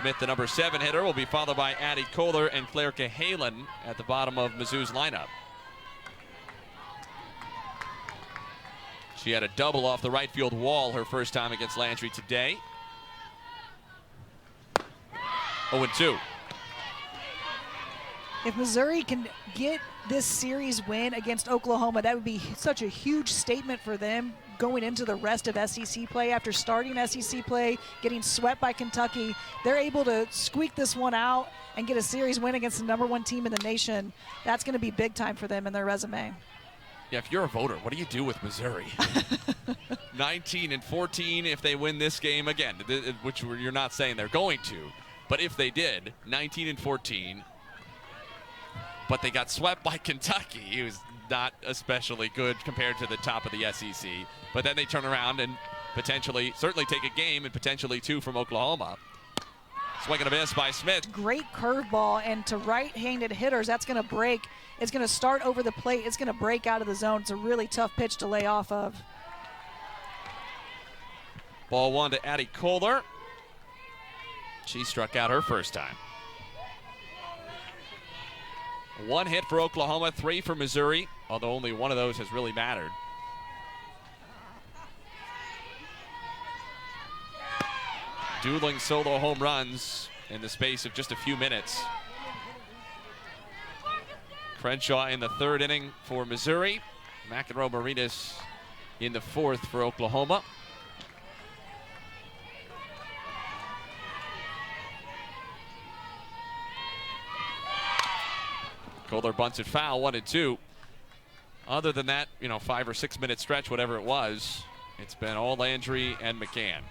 Smith, the number 7 hitter, will be followed by Addie Kohler and Claire Cahalan at the bottom of Mizzou's lineup. She had a double off the right field wall her first time against Landry today. 0-2. If Missouri can get this series win against Oklahoma, that would be such a huge statement for them going into the rest of SEC play. After starting SEC play, getting swept by Kentucky, they're able to squeak this one out and get a series win against the number 1 team in the nation. That's going to be big time for them in their resume. Yeah, if you're a voter, what do you do with Missouri? 19-14 if they win this game again, which you're not saying they're going to, but if they did, 19-14. But they got swept by Kentucky, who's not especially good compared to the top of the SEC. But then they turn around and potentially, certainly take a game and potentially 2 from Oklahoma. Swing and a miss by Smith. Great curveball, and to right-handed hitters, that's going to break. It's going to start over the plate. It's going to break out of the zone. It's a really tough pitch to lay off of. Ball 1 to Addie Kohler. She struck out her first time. 1 hit for Oklahoma, 3 for Missouri. although only one of those has really mattered. Dueling solo home runs in the space of just a few minutes. Crenshaw in the 3rd inning for Missouri. McEnroe Marinas in the 4th for Oklahoma. Kohler bunts it foul, 1-2. Other than that, 5 or 6 minute stretch, whatever it was, it's been all Landry and McCann.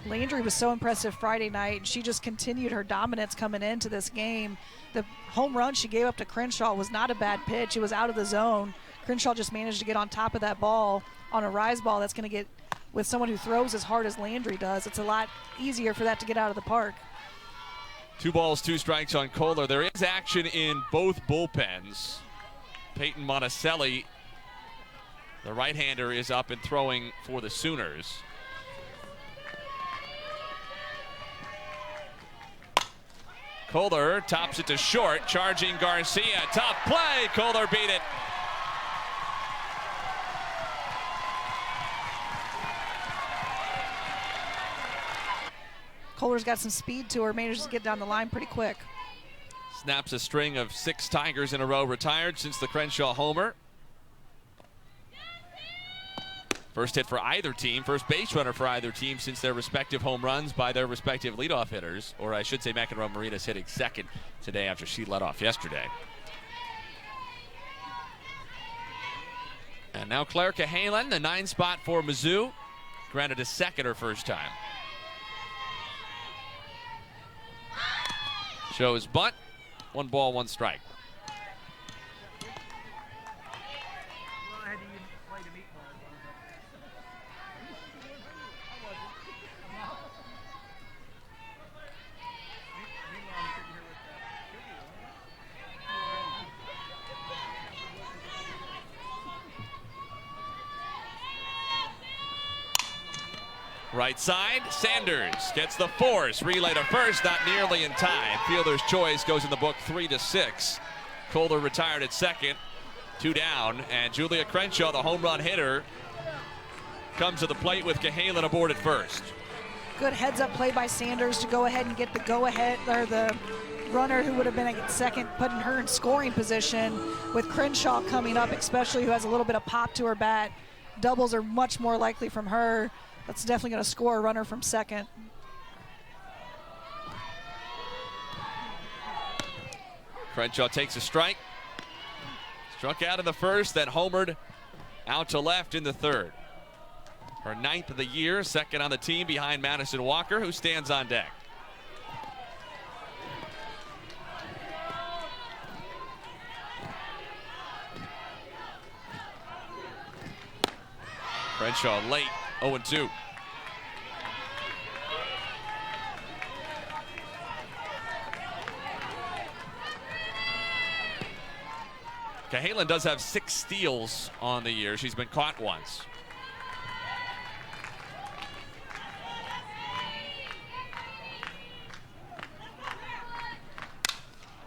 Landry was so impressive Friday night. She just continued her dominance coming into this game. The home run she gave up to Crenshaw was not a bad pitch. It was out of the zone. Crenshaw just managed to get on top of that ball on a rise ball that's going to get, with someone who throws as hard as Landry does, it's a lot easier for that to get out of the park. 2 balls, 2 strikes on Kohler. There is action in both bullpens. Peyton Monticelli, the right-hander, is up and throwing for the Sooners. Kohler tops it to short, charging Garcia. Top play, Kohler beat it. Kohler's got some speed to her, manages to get down the line pretty quick. Snaps a string of 6 Tigers in a row retired since the Crenshaw homer. First hit for either team, first base runner for either team since their respective home runs by their respective leadoff hitters. Or I should say McEnroe Marinas hitting second today after she led off yesterday. And now Claire Cahalan, the 9 spot for Mizzou. Granted a second her first time. Shows bunt. 1 ball, 1 strike. Right side, Sanders gets the force. Relay to first, not nearly in time. Fielder's choice goes in the book 3-6. Kohler retired at second, 2 down. And Julia Crenshaw, the home run hitter, comes to the plate with Cahalan aboard at first. Good heads-up play by Sanders to go ahead and get the go-ahead, or the runner who would have been at second, putting her in scoring position. With Crenshaw coming up, especially, who has a little bit of pop to her bat, doubles are much more likely from her. That's definitely going to score a runner from second. Crenshaw takes a strike. Struck out in the first, then homered out to left in the 3rd. Her 9th of the year, second on the team behind Madison Walker, who stands on deck. Crenshaw late, 0-2. Cahalan does have 6 steals on the year. She's been caught once.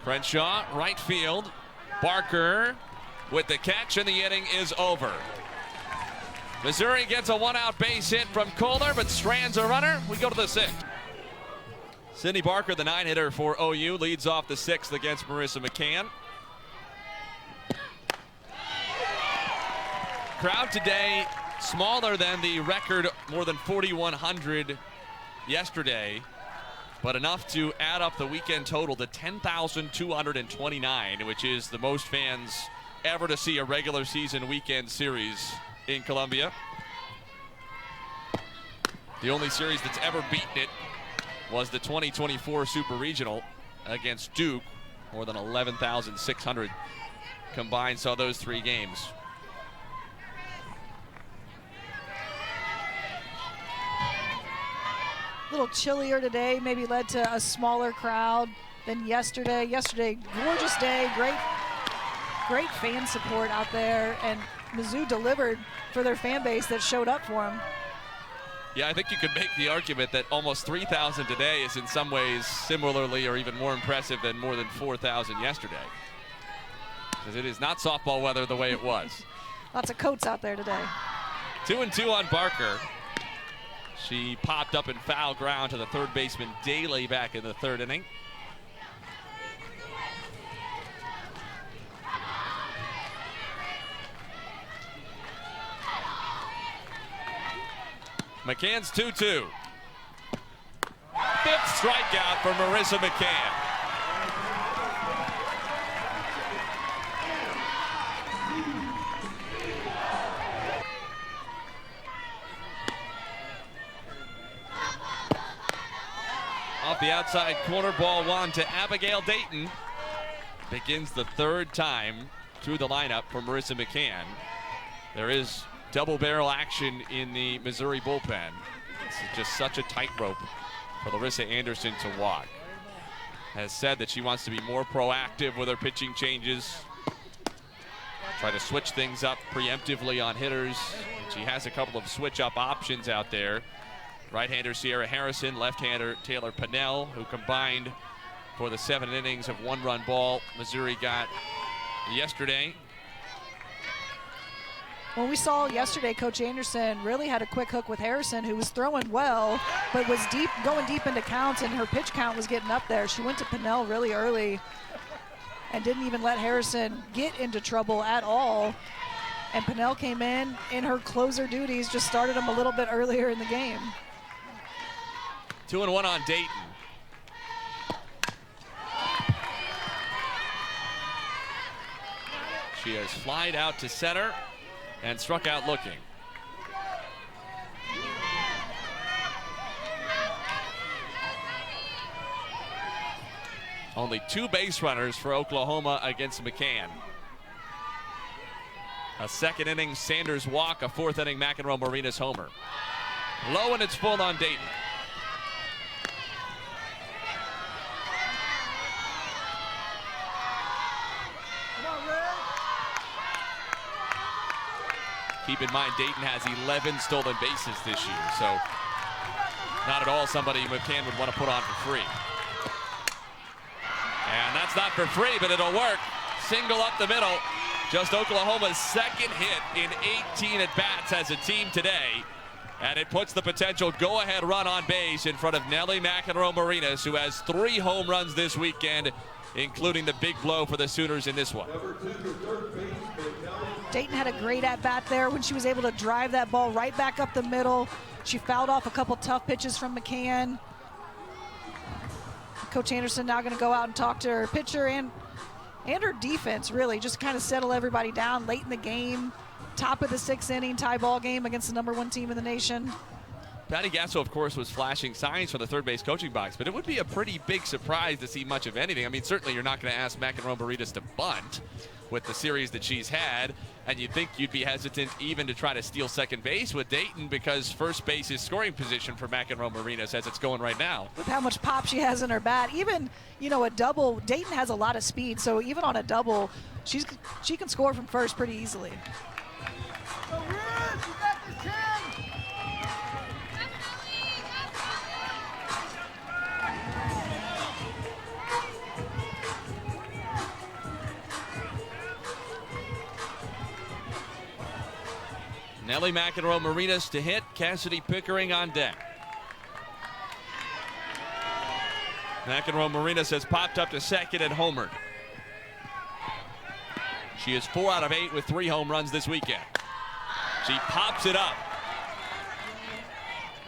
Crenshaw, right field. Barker with the catch, and the inning is over. Missouri gets a 1-out base hit from Kohler, but strands a runner. We go to the 6th. Sydney Barker, the 9-hitter for OU, leads off the 6th against Marissa McCann. Crowd today smaller than the record, more than 4,100 yesterday, but enough to add up the weekend total to 10,229, which is the most fans ever to see a regular season weekend series in Columbia. The only series that's ever beaten it was the 2024 Super Regional against Duke. More than 11,600 combined saw those 3 games. A little chillier today, maybe led to a smaller crowd than yesterday. Yesterday, gorgeous day, great fan support out there, and Mizzou delivered for their fan base that showed up for them. Yeah, I think you could make the argument that almost 3,000 today is in some ways similarly or even more impressive than more than 4,000 yesterday. Because it is not softball weather the way it was. Lots of coats out there today. 2-2 on Barker. She popped up in foul ground to the third baseman Daly back in the third inning. McCann's 2-2. Fifth strikeout for Marissa McCann. Off the outside corner, ball one to Abigail Dayton. Begins the third time through the lineup for Marissa McCann. There is double barrel action in the Missouri bullpen. This is just such a tightrope for Larissa Anderson to walk. Has said that she wants to be more proactive with her pitching changes. Try to switch things up preemptively on hitters. And she has a couple of switch up options out there. Right-hander Sierra Harrison, left-hander Taylor Pennell, who combined for the 7 innings of one-run ball Missouri got yesterday. Well, we saw yesterday Coach Anderson really had a quick hook with Harrison, who was throwing well, but was going deep into counts, and her pitch count was getting up there. She went to Pennell really early and didn't even let Harrison get into trouble at all. And Pennell came in her closer duties, just started him a little bit earlier in the game. 2-1 on Dayton. She has flied out to center and struck out looking. Only 2 base runners for Oklahoma against McCann. A second inning Sanders walk, a fourth inning McEnroe Marinas homer. Low and it's full on Dayton. Keep in mind, Dayton has 11 stolen bases this year, so not at all somebody McCann would want to put on for free. And that's not for free, but it'll work. Single up the middle. Just Oklahoma's second hit in 18 at-bats as a team today. And it puts the potential go-ahead run on base in front of Nellie McEnroe Marinas, who has 3 home runs this weekend, including the big blow for the Sooners in this one. Dayton had a great at-bat there when she was able to drive that ball right back up the middle. She fouled off a couple tough pitches from McCann. Coach Anderson now going to go out and talk to her pitcher and her defense, really, just kind of settle everybody down late in the game. Top of the 6th inning, tie ball game against the #1 team in the nation. Patty Gasso, of course, was flashing signs for the third base coaching box, but it would be a pretty big surprise to see much of anything. I mean, certainly you're not going to ask McEnroe Marinas to bunt with the series that she's had, and you'd think you'd be hesitant even to try to steal second base with Dayton, because first base is scoring position for McEnroe Marinas as it's going right now. With how much pop she has in her bat, even, you know, a double, Dayton has a lot of speed, so even on a double, she can score from first pretty easily. Nellie McEnroe Marinas to hit, Cassidy Pickering on deck. McEnroe Marinas has popped up to second and homered. She is 4 out of 8 with 3 home runs this weekend. She pops it up.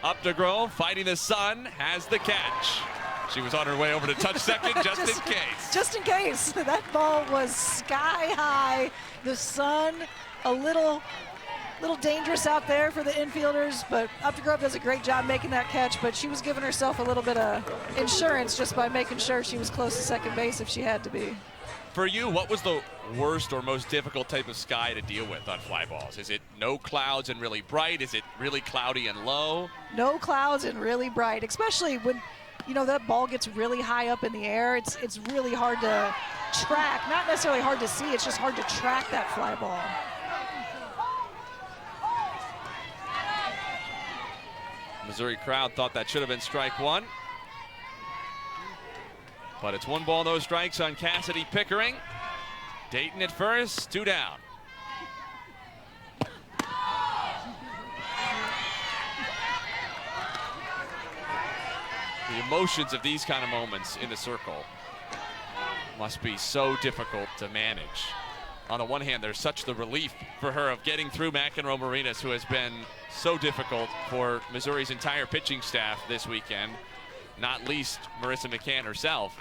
Up to Grove, fighting the sun, has the catch. She was on her way over to touch second just in case. Just in case. That ball was sky high. The sun, a little dangerous out there for the infielders, but Updegrove does a great job making that catch, but she was giving herself a little bit of insurance just by making sure she was close to second base if she had to be. For you, what was the worst or most difficult type of sky to deal with on fly balls? Is it no clouds and really bright? Is it really cloudy and low? No clouds and really bright, especially when, you know, that ball gets really high up in the air. It's really hard to track, not necessarily hard to see, it's just hard to track that fly ball. Missouri crowd thought that should have been strike one. But it's 1 ball, no strikes on Cassidy Pickering. Dayton at first, 2 down. The emotions of these kind of moments in the circle must be so difficult to manage. On the one hand, there's such the relief for her of getting through McEnroe Marinas, who has been so difficult for Missouri's entire pitching staff this weekend, not least Marissa McCann herself.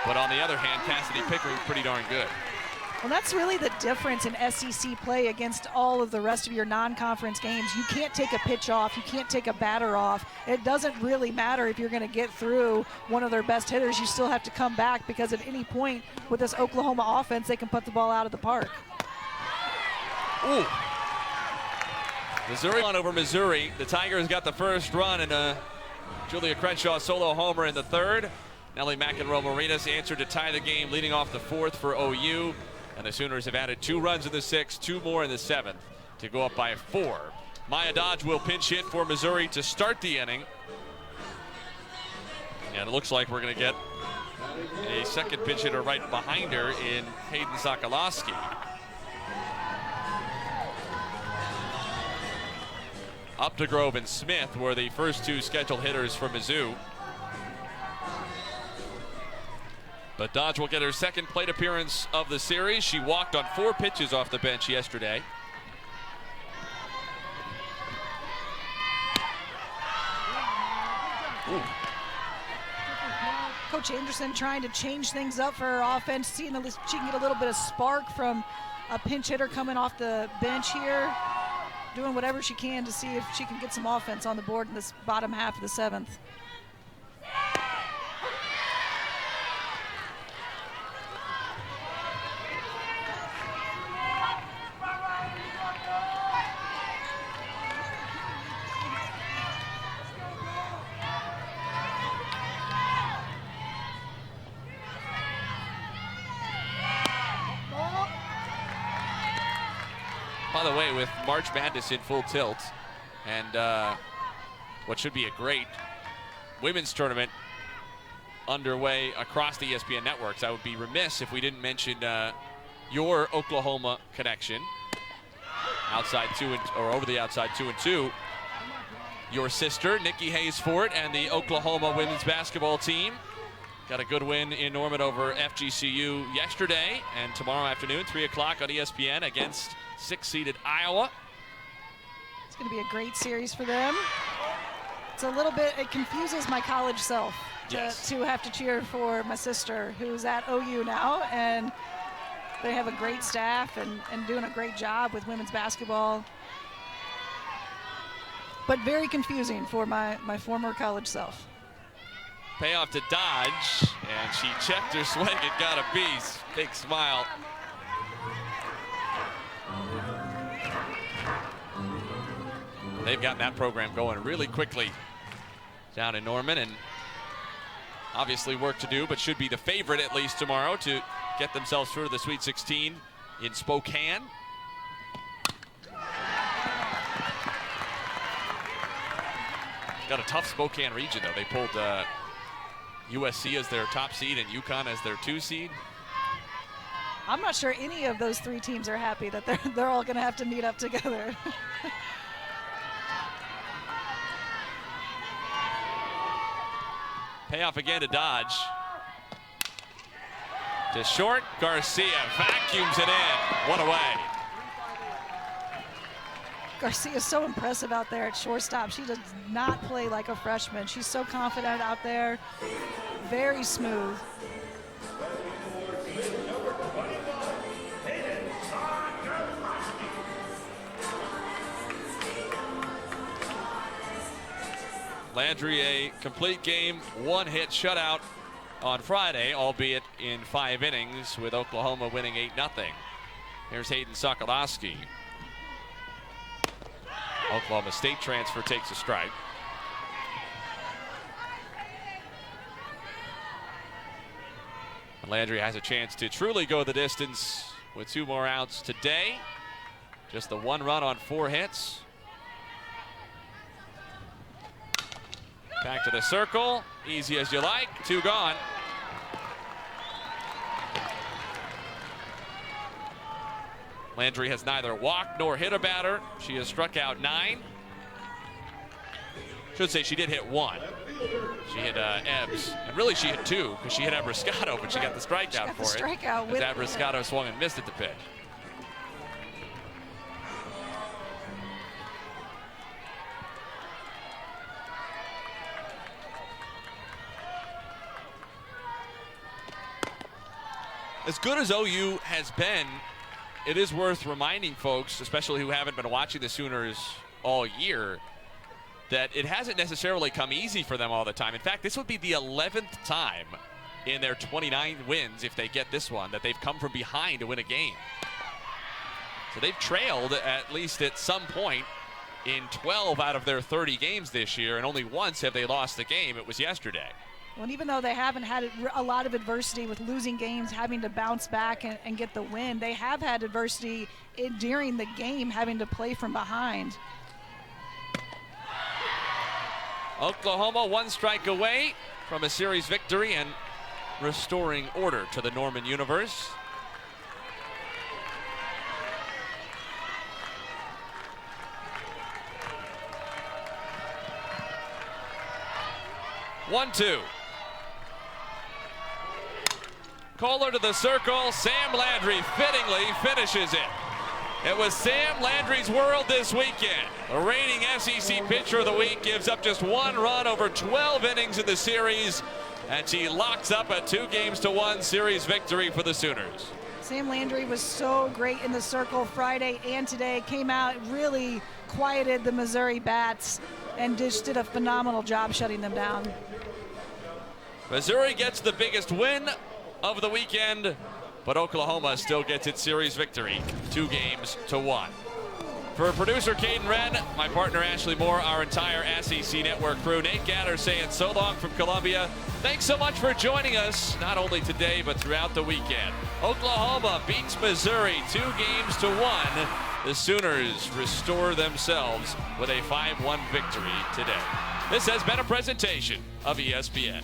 But on the other hand, Cassidy Pickering's pretty darn good. Well, that's really the difference in SEC play against all of the rest of your non-conference games. You can't take a pitch off. You can't take a batter off. It doesn't really matter if you're going to get through one of their best hitters. You still have to come back because at any point with this Oklahoma offense, they can put the ball out of the park. Ooh. Missouri on over Missouri. The Tigers got the first run and a Julia Crenshaw solo homer in the third. Nellie McEnroe Marinas answered to tie the game, leading off the fourth for OU. And the Sooners have added 2 runs in the 6th, 2 more in the 7th to go up by 4. Maya Dodge will pinch hit for Missouri to start the inning. And it looks like we're going to get a second pinch hitter right behind her in Hayden Sokolowski. Updegrove and Smith were the first 2 scheduled hitters for Mizzou. But Dodge will get her second plate appearance of the series. She walked on 4 pitches off the bench yesterday. Ooh. Coach Anderson trying to change things up for her offense, seeing if she can get a little bit of spark from a pinch hitter coming off the bench here, doing whatever she can to see if she can get some offense on the board in this bottom half of the 7th. By the way, with March Madness in full tilt and what should be a great women's tournament underway across the ESPN networks, I would be remiss if we didn't mention your Oklahoma connection. Outside 2 or over the outside 2-2. Your sister, Nikki Hayes Fort, and the Oklahoma women's basketball team got a good win in Norman over FGCU yesterday, and tomorrow afternoon, 3 o'clock on ESPN against 6-seeded Iowa. It's going to be a great series for them. It's a little bit, it confuses my college self to have to cheer for my sister who's at OU now, and they have a great staff and doing a great job with women's basketball. But very confusing for my former college self. Payoff to Dodge, and she checked her swing and got a piece. Big smile. They've gotten that program going really quickly down in Norman, and obviously work to do, but should be the favorite at least tomorrow to get themselves through to the Sweet 16 in Spokane. Got a tough Spokane region, though. They pulled USC as their top seed and UConn as their 2 seed. I'm not sure any of those 3 teams are happy that they're all going to have to meet up together. Payoff again to Dodge. To short, Garcia vacuums it in. 1 away. Garcia's so impressive out there at shortstop. She does not play like a freshman. She's so confident out there. Very smooth. Landry, a complete game, 1-hit shutout on Friday, albeit in 5 innings, with Oklahoma winning 8-0. Here's Hayden Sokolowski. Oklahoma State transfer takes a strike. Landry has a chance to truly go the distance with 2 more outs today. Just the 1 run on 4 hits. Back to the circle. Easy as you like. 2 gone. Landry has neither walked nor hit a batter. She has struck out 9. Should say she did hit 1. She hit Ebbs. And really she hit 2 because she hit Abriscato, but she got the strikeout for it. Strikeout with Abriscato swung and missed at the pitch. As good as OU has been, it is worth reminding folks, especially who haven't been watching the Sooners all year, that it hasn't necessarily come easy for them all the time. In fact, this would be the 11th time in their 29 wins, if they get this one, that they've come from behind to win a game. So they've trailed at least at some point in 12 out of their 30 games this year, and only once have they lost the game. It was yesterday. Well, and even though they haven't had a lot of adversity with losing games, having to bounce back and get the win, they have had adversity during the game, having to play from behind. Oklahoma 1 strike away from a series victory and restoring order to the Norman universe. One, 2. Kohler to the circle. Sam Landry fittingly finishes it. It was Sam Landry's world this weekend. The reigning SEC pitcher of the week gives up just 1 run over 12 innings in the series, and she locks up a 2-1 series victory for the Sooners. Sam Landry was so great in the circle Friday and today. Came out, really quieted the Missouri bats, and just did a phenomenal job shutting them down. Missouri gets the biggest win of the weekend, but Oklahoma still gets its series victory, 2-1. For producer Caden Wren, my partner Ashley Moore, our entire SEC Network crew, Nate Gatter saying so long from Columbia. Thanks so much for joining us, not only today, but throughout the weekend. Oklahoma beats Missouri 2-1. The Sooners restore themselves with a 5-1 victory today. This has been a presentation of ESPN.